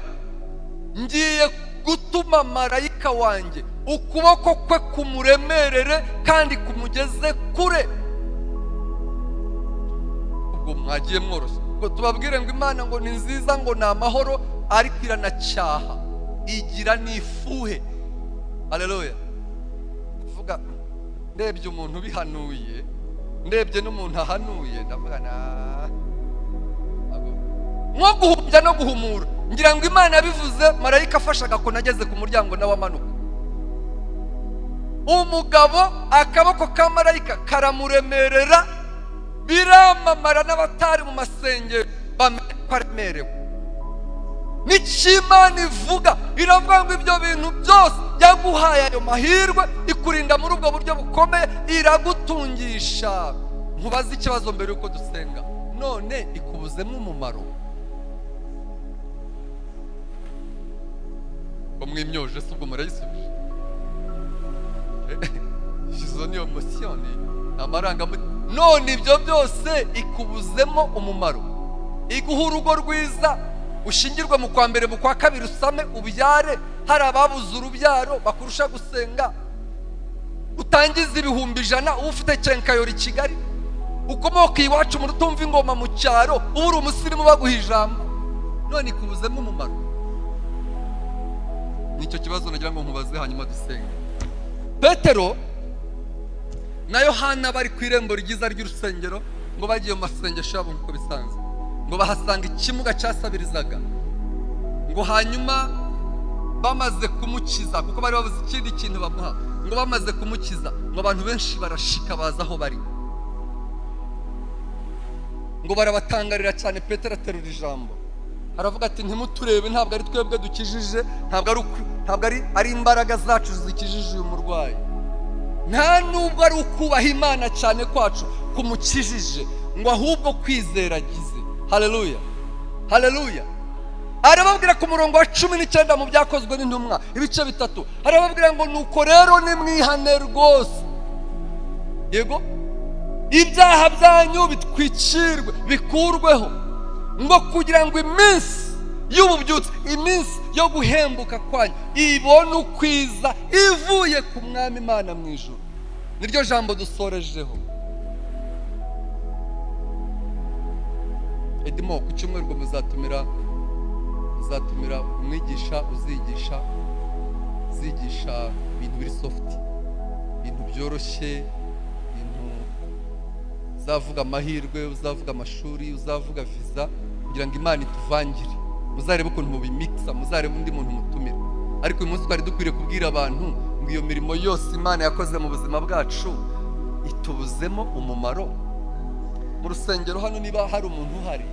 ngiye gutuma marayika wanjye ukuboko kwe kumuremerere kandi kumugeze kure. Ubwo mwagiye mworoshye ngo tubabwire ngo Imana ngo ni nziza, ngo ni amahoro, ariko iranacyaha, igira n'ifuhe. Haleluya. Kuvuga ndebye umuntu bihanuye, ndebye n'umuntu ahanuye, ndavuga nko guhumbya no guhumura. Ngira ngo Imana yabivuze, marayika afasha agakona ageze ku muryango nawe amanuka. Umugabo akaboko ka marayika karamuremerera, biramamara n'abatari mu masengero bamenye ko aremerewe. N'Imana ivuga, iravuga ngo ibyo bintu byose yaguhaye ayo mahirwe, ikurinda muri ubwo buryo bukomeye, iragutungisha. Nkubaze ikibazo mbere yuko dusenga, none ikubuzemo umumaro? Mwimyoje se ubwo murayisubije? Izo ni emotion, amarangamutima. None ibyo byose ikubuzemo umumaro, iguha urugo rwiza, ushingirwe mu kwa mbere mu kwa kabiri usame ubyare, hari ababuze urubyaro bakurusha gusenga, utangiza ibihumbi 100 uba ufite Kenkayori Kigali, ukomoka iwacu mu rutumva ingoma mu cyaro, uba uri umusirimu baguha ijambo. None ikubuzemo umumaro? Nicyo kibazo nagira ngo nkubaze hanyuma dusenge. Petero na Yohana bari ku irembo ryiza ry'urusengero, ngo bagiye mu masengesho yabo nk'uko bisanzwe, ngo bahasanga ikimuga cyasabirizaga, ngo hanyuma bamaze kumukiza, kuko bari babuze ikindi kintu bamuha, ngo bamaze kumukiza, ngo abantu benshi barashika baza aho bari, ngo barabatangarira cyane. Petero aterura ijambo, aravuga ati ntimuturebe, ntabwo ari twebwe dukijije, ntabwo ari imbaraga zacu zikijije uyu murwayi, nta nubwo ari ukubaha Imana cyane kwacu kumukijije, ngo ahubwo kwizera agize. Haleluya, haleluya. Arababwira ku murongo wa 19 mu byakozwe n'intumwa ibice 3, arababwira ngo nuko rero nimwihane rwose, yego, ibyaha byanyu bitwikirwe, bikurweho, ngo kugira ngo iminsi y'ububyutse, iminsi yo guhembuka kwanyu ibone ukwiza ivuye ku Mwami Imana mu ijuru. Niryo jambo dusorejeho. Edimo ku cyumweru ngo muzatumira umwigisha uzigisha ibintu biri soft, ibintu byoroshye, ibintu uzavuga amahirwe, uzavuga amashuri, uzavuga visa, kugira ngo Imana ituvangire. Muzarebe ukuntu mubimixa, muzarebe undi muntu mutumira. Ariko uyu munsi twari dukwiriye kubwira abantu ngo iyo mirimo yose Imana yakoze mu buzima bwacu itubuzemo umumaro. Mu rusengero hano niba hari umuntu uhari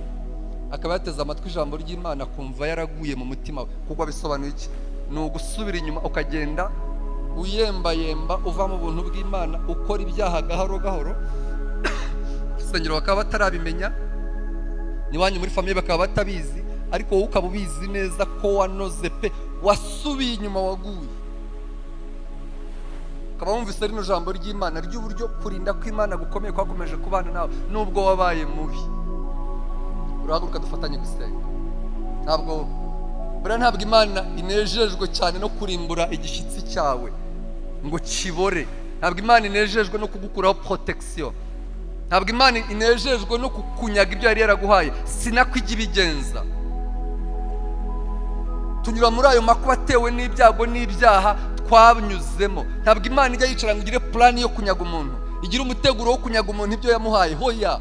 akaba yateze amatwi ijambo ry'Imana akumva yaraguye mu mutima we, kuko bisobanuye iki? Ni ugusubira inyuma ukagenda uyembayemba uva mu buntu bw'Imana, ukora ibyaha gahoro gahoro. Urusengero bakaba batarabimenya, niwanyu muri famille bakaba batabizi, ariko wowe ukaba ubizi neza ko wanoze pe, wasubiye inyuma, waguye. Ukaba wumvise rino jambo ry'Imana ry'uburyo kurinda ko Imana gukomeye kwakomeje kubana nawe nubwo wabaye mubi. Urahaguruka dufatanye gusenga. Ntabwo Imana inejejwe cyane no kurimbura igishyitsi cyawe ngo kibore. Ntabwo Imana inejejwe no kugukuraho protection. Ntabwo Imana inejejwe no kukunyaga ibyo yari yaraguhaye. Sinako ijya ibigenza. Tunyura muri ayo makuba atewe n'ibyago n'ibyaha, twanyuzemo. Ntabwo Imana ijya yicara ngo igire plan yo kunyaga umuntu, igira umuteguro wo kunyaga umuntu ibyo yamuhaye, hoya.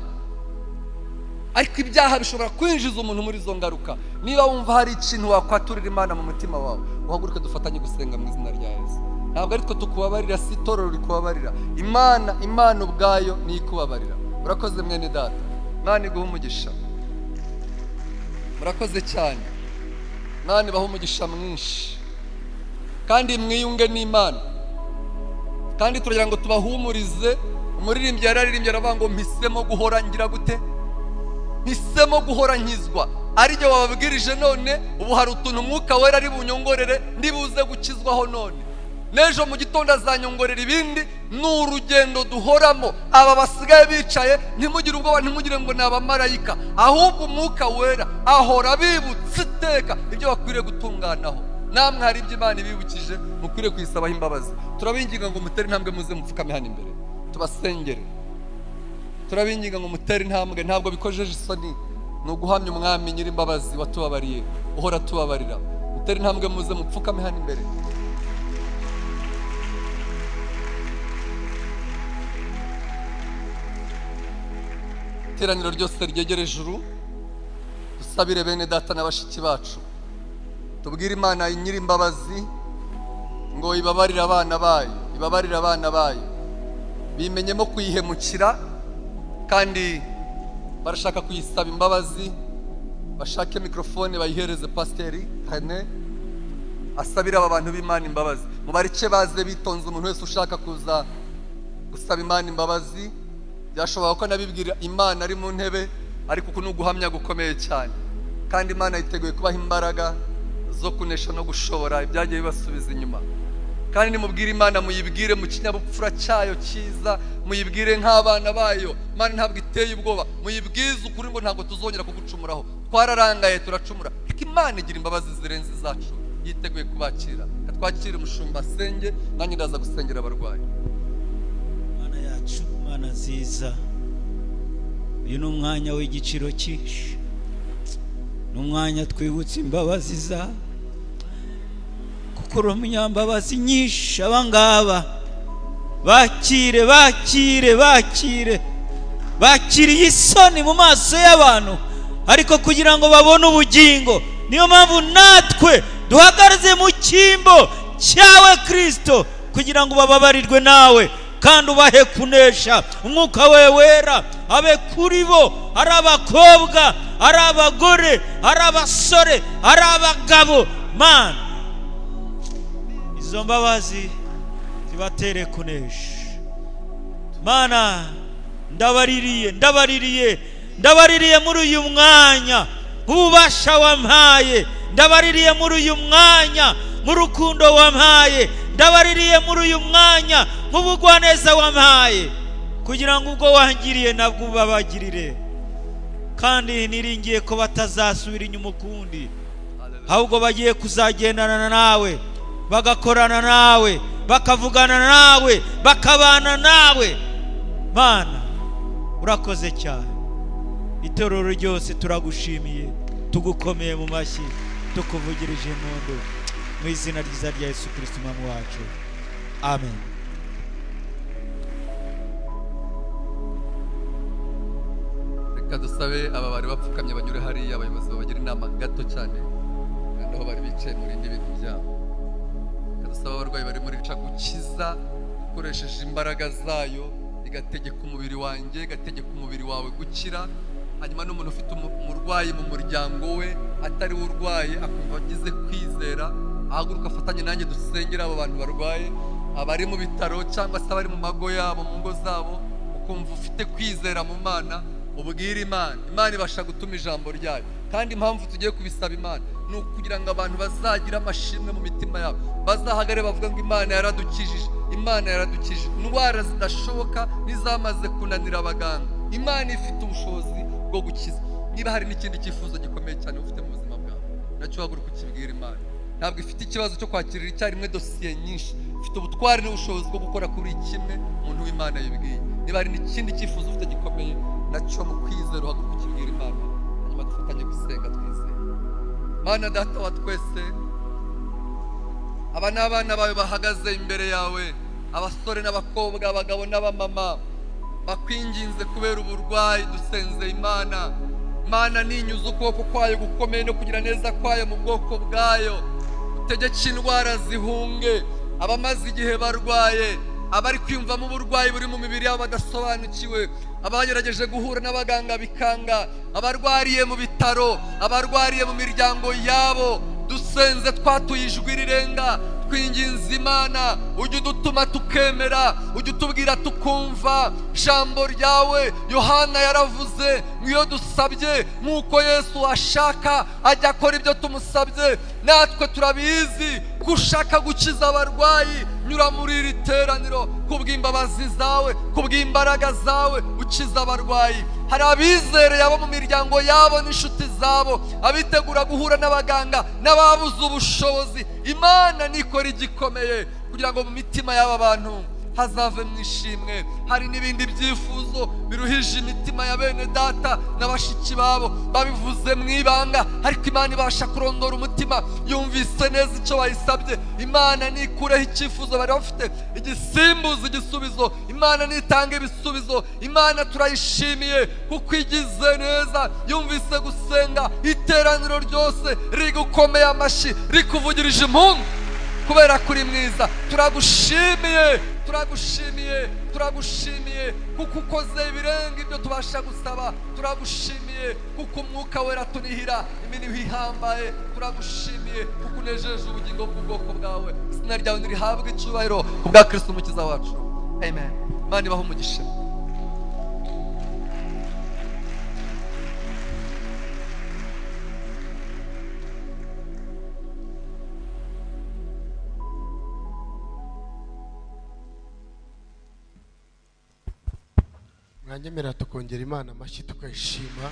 Ariko ibyaha bishobora kwinjiza umuntu muri izo ngaruka. Niba wumva hari ikintu wakwaturira Imana mu mutima wawe, uhaguruke dufatanye gusenga mu izina rya Yesu. Ntabwo ari twe tukubabarira, si itorero rikubabarira, Imana ubwayo ni ikubabarira. Urakoze mwene data, Imana iguha umugisha. Murakoze cyane, Imana ibaha umugisha mwinshi, kandi mwiyunge n'Imana. Kandi turagira ngo tubahumurize. Umuririmbyi yararirimbye aravuga ngo mpisemo guhora ngira gute, mpisemo guhora nkizwa. Ari byo wababwirije none, ubu hari utuntu Umwuka Wera ari bunyongorere ndibuze gukizwaho none. Nejo mu gitondo azanyongorera ibindi. Ni urugendo duhoramo. Aba basigaye bicaye ntimugire ubwoba, ntimugire ngo ni abamarayika, ahubwo Umwuka Wera ahora bibutsa iteka ibyo bakwiriye gutunganaho. Namwe hari ibyo Imana ibibukije mukwiriye kuyisabaho imbabazi. Turabinginga ngo mutere intambwe muze mupfukame hano imbere tubasengere. Turabinginga ngo mutere intambwe, ntabwo bikojeje isoni, ni uguhamya Umwami Nyir'imbabazi watubabariye, uhora tubabarira. Mutere intambwe muze mupfukame hano imbere. Iteraniro ryose ryegere ijuru, dusabire bene data na bashiki bacu, tubwire Imana Nyir'imbabazi ngo ibabarire abana bayo, ibabarire abana bayo. Bimenyemo kuyihemukira kandi barashaka kuyisaba imbabazi. Bashake mikrofone bayihereze Pasiteri Hane asabira aba bantu b'Imana imbabazi. Mubareke baze bitonze, umuntu wese ushaka kuza gusaba Imana imbabazi. Byashoboka ko nabibwira Imana ari mu ntebe, ariko uku ni uguhamya gukomeye cyane, kandi Imana yiteguye kubaha imbaraga zo kunesha no gushobora ibyagiye bibasubiza inyuma. Kandi nimubwire Imana, muyibwire mu kinyabupfura cyayo cyiza, muyibwire nk'abana bayo. Imana ntabwo iteye ubwoba, muyibwize ukuri ngo ntabwo tuzongera kugucumuraho. Twararangaye turacumura, ariko Imana igira imbabazi zirenze izacu, yiteguye kubakira. Twakire umushumba asenge, nanjye ndaza gusengera abarwayi. Mana yacu, Mana nziza, uyu ni umwanya w'igiciro cyinshi, ni umwanya twibutsa imbabazi za, kuko uri umunyambabazi nyinshi. Abangaba bakire bakire bakire bakiriye isoni mu maso y'abantu, ariko kugira ngo babone ubugingo. Niyo mpamvu natwe duhagaze mu cyimbo cyawe Kristo, kugira ngo bababarirwe nawe kandi ubahe kunesha. Umwuka we wera abe kuri bo, ari abakobwa, ari abagore, ari abasore, ari abagabo. Mana, izo mbabazi zibatere kunesha. Mana, ndabaririye muri uyu mwanya ububasha wampaye, ndabaririye muri uyu mwanya mu rukundo wampaye, ndabaririye muri uyu mwanya mu bugwaneza wampaye, kugira ngo ubwo wangiriye nabwo babagirire. Kandi niringiye ko batazasubira inyuma ukundi, ahubwo bagiye kuzagendana nawe, bagakorana nawe, bakavugana nawe, bakabana nawe. Mana, urakoze cyane. Itorero ryose turagushimiye, tugukomeye mu mashyi, tukuvugirije impundu mu izina ryiza rya Yesu Kristo Umwami wacu, amen. Reka dusabe aba bari bapfukamye banyure hariya, abayobozi babagira inama gato cyane, kandi aho bari bicaye muri indi bintu byabo. Reka dusabe abarwayi bari muri ca gukiza ukoresheje imbaraga zayo, igategeka umubiri wanjye, igategeka umubiri wawe gukira. Hanyuma n'umuntu ufite umurwayi mu muryango we atari urwaye, akumva agize kwizera, ahaguruka afatanye nanjye dusengera abo bantu barwaye, abari mu bitaro cyangwa se abari mu mago yabo, mu ngo zabo. Ukumva ufite kwizera mu Mana, ubwira Imana. Imana ibasha gutuma ijambo ryayo, kandi impamvu tugiye kubisaba Imana ni ukugira ngo abantu bazagira amashimwe mu mitima yabo, bazahagare bavuga ngo Imana yaradukijije, Imana yaradukijije. Indwara zidashoboka n'izamaze kunanira abaganga, Imana ifite ubushobozi bwo gukiza. Niba hari n'ikindi cyifuzo gikomeye cyane ufite mu buzima bwawe, nacyo haguruka ukibwira Imana. Ntabwo ifite ikibazo cyo kwakirira icyarimwe dosiye nyinshi, ifite ubutwari n'ubushobozi bwo gukora kuri kimwe umuntu w'Imana yibwiye. Niba hari n'ikindi cyifuzo ufite gikomeye, nacyo mu kwizera uhaguruka ukibwira Imana, hanyuma dufatanye gusenga twizeye. Mana Data wa twese, aba ni abana bawe bahagaze imbere yawe, abasore n'abakobwa, abagabo n'abamama, bakwinginze kubera uburwayi. Dusenze Imana, Mana ninyuze ukuboko kwayo gukomeye no kugira neza kwayo mu bwoko bwayo, utegeke indwara zihunge abamaze igihe barwaye, abari kwiyumvamo uburwayi buri mu mibiri yabo badasobanukiwe, abagerageje guhura n'abaganga bikanga, abarwariye mu bitaro, abarwariye mu miryango yabo. Dusenze twatuye ijwi rirenga, twinginze Imana, ujye udutuma tukemera, ujye utubwira tukumva. Jambo ryawe Yohana yaravuze ngo iyo dusabye nk'uko Yesu ashaka ajya akora ibyo tumusabye. Natwe turabizi ko ushaka gukiza abarwayi. Nyura muri iri teraniro kubw'imbabazi zawe, kubw'imbaraga zawe, ukiza abarwayi. Hari abizereye abo mu miryango yabo n'inshuti zabo, abitegura guhura n'abaganga n'ababuze ubushobozi. Imana nikora igikomeye kugira ngo mu mitima y'aba bantu hazave mu ishimwe. Hari n'ibindi byifuzo biruhije imitima ya bene data na bashiki babo, babivuze mu ibanga, ariko Imana ibasha kurondora umutima, yumvise neza icyo bayisabye. Imana nikureho icyifuzo bari bafite, igisimbuza igisubizo. Imana nitanga ibisubizo. Imana turayishimiye kuko igize neza, yumvise gusenga. Iteraniro ryose rigukomeye amashyi, rikuvugirije impundu kubera kuri mwiza. Turagushimiye, turagushimiye, turagushimiye kuko ukoze ibirenga ibyo tubasha gusaba. Turagushimiye kuko umwuka wera tunihira imirimo ihambaye. Turagushimiye kuko unejeje ubugingo bw'ubwoko bwawe. Izina ryawe nirihabwe icyubahiro kubwa Kristo umukiza wacu. Amen. Imana ibahe umugisha. Mwanyemera tukongera Imana amashyi tukayishima.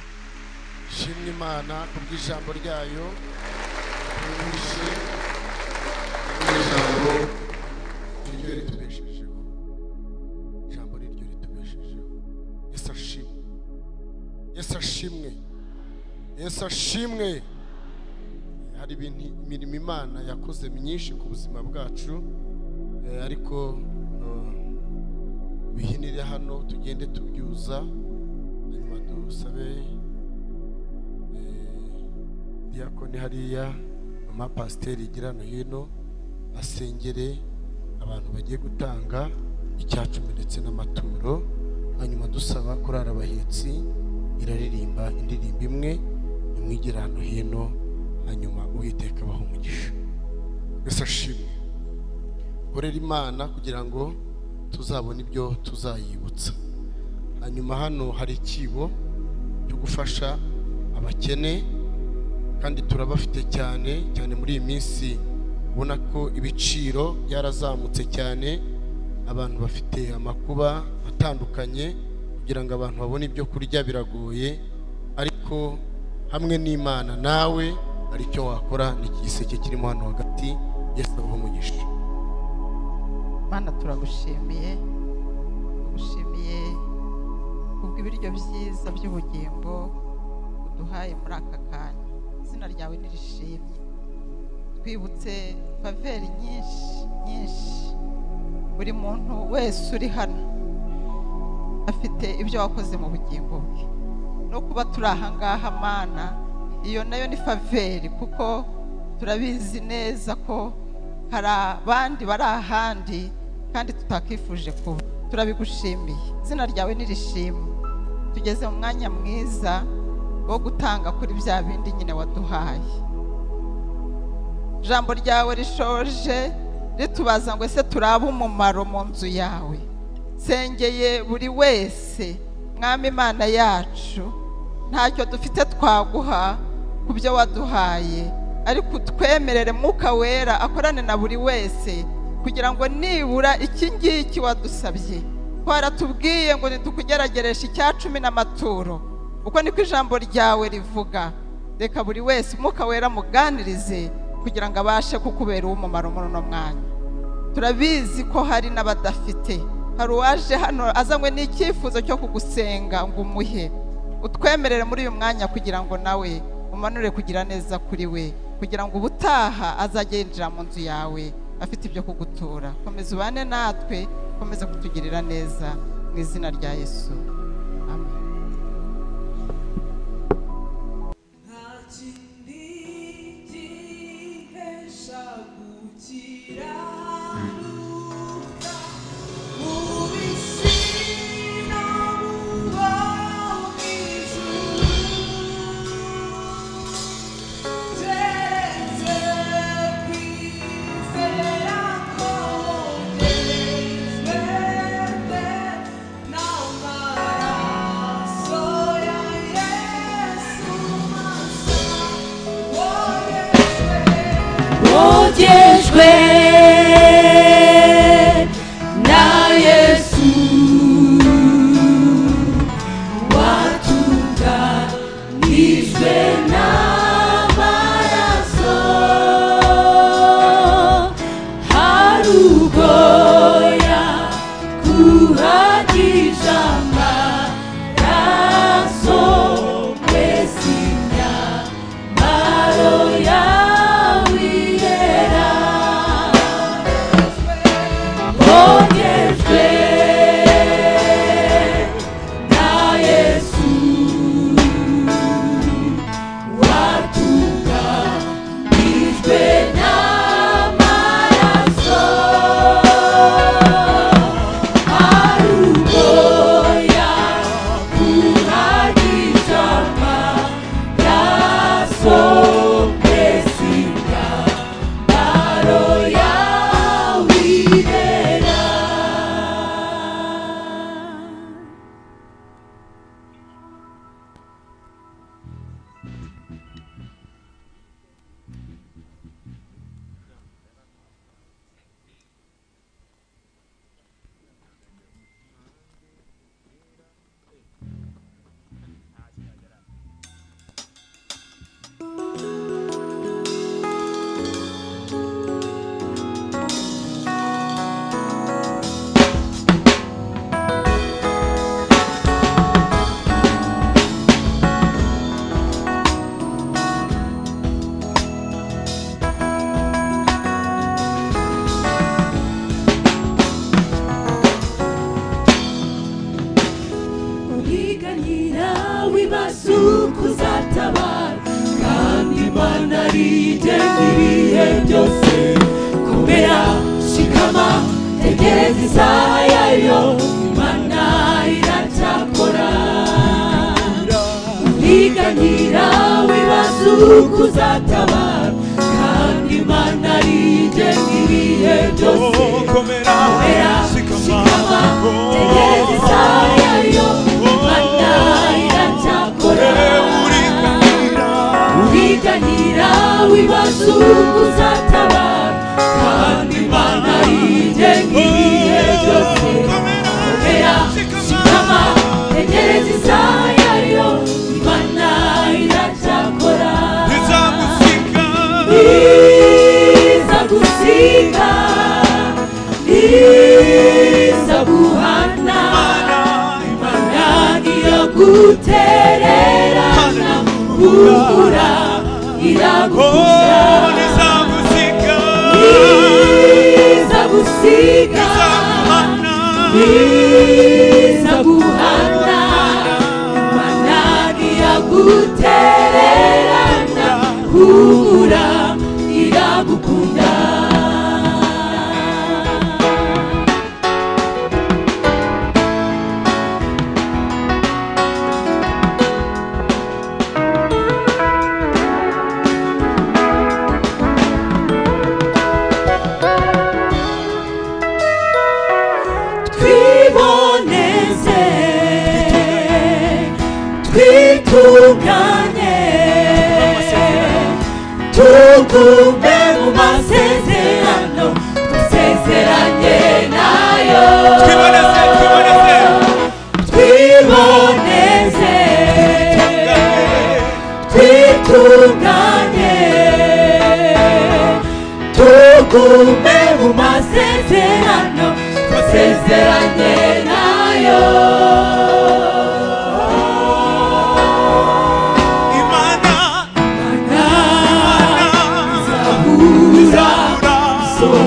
Shimwe Imana kubw'ijambo ryayo. Ijambo niryo ritubeshejeho. Ijambo niryo ritubeshejeho. Yesu ashimwe. Yesu ashimwe. Yesu ashimwe. Hari imirimo Imana yakoze myinshi ku buzima bwacu, ariko bihinire hano tugende tubyuza, hanyuma dusabe diakoni hariya, mama pasiteri igira no hino asengere abantu bagiye gutanga icyacumi ndetse n'amaturo. Hanyuma dusaba korari abahetsi iraririmba indirimbo imwe, nimwigira hano hino, hanyuma Uwiteka abahe umugisha. Yesu ashimwe. Korera Imana kugira ngo tuzabona ibyo tuzayibutsa. Hanyuma hano hari ikibo cyo gufasha abakene, kandi turabafite cyane cyane muri iyi minsi. Ubona ko ibiciro byarazamutse cyane, abantu bafite amakuba atandukanye, kugira ngo abantu babone ibyo kurya biragoye, ariko hamwe n'Imana nawe hari icyo wakora. Ni igiseke kirimo hano hagati. Yesu abahe umugisha. Mana turagushimiye, tugushimiye kubw'ibiryo byiza by'ubugingo uduhaye muri aka kanya. Izina ryawe nirishimye. Twibutse faveri nyinshi buri muntu wese uri hano afite ibyo wakoze mu bugingo bwe, no kuba turi aha ngaha Mana, iyo nayo ni faveri, kuko turabizi neza ko hari abandi bari ahandi kandi tutakifuje kuba. Turabigushimiye. Izina ryawe nirishimwe. Tugeze mu mwanya mwiza wo gutanga kuri bya bindi nyine waduhaye. Jambo ryawe rishoje ritubaza ngo ese turaba umumaro mu nzu yawe. Sengeye buri wese, Mwami Imana yacu, ntacyo dufite twaguha ku byo waduhaye, ariko twemerere Mwuka Wera akorane na buri wese, kugira ngo nibura iki ngiki wadusabye. Twaratubwiye ngo nitukugerageresha icyacumi n'amaturo, uko niko ijambo ryawe rivuga. Reka buri wese Mwuka Wera muganirize kugira ngo abashe kukubera umumaro muri uno mwanya. Turabizi ko hari n'abadafite. Hari uwaje hano azanywe n'icyifuzo cyo kugusenga ngo umuhe. Utwemerere muri uyu mwanya kugira ngo nawe umanure kugira neza kuri we, kugira ngo ubutaha azagendera mu nzu yawe afite ibyo kugutura. Komeza ubane natwe, komeza kutugirira neza mu izina rya Yesu, amen.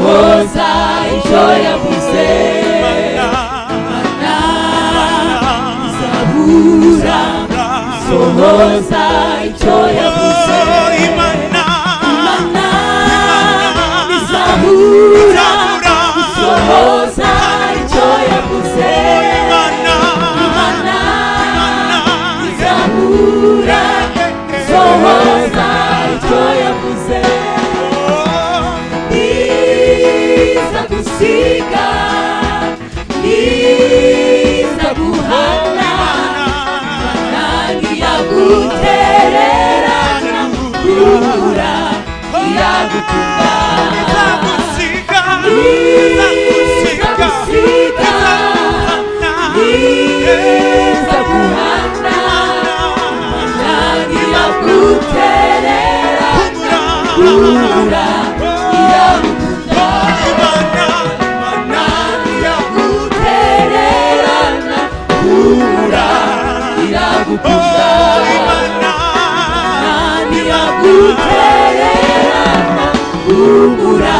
Oh sohoza icyo yavuze. Imana izahura sohoza icyo yavuze. Imana izahura sohoza icyo yavuze. Iza gusiga iza guhana ntiyagutererana kubura ntiyagukunda. Iza gusiga iza guhana ntiyagutererana kubura ntiyagukunda. ntiyagutererana kubura ntiyagukunda. ntiyagutererana kubura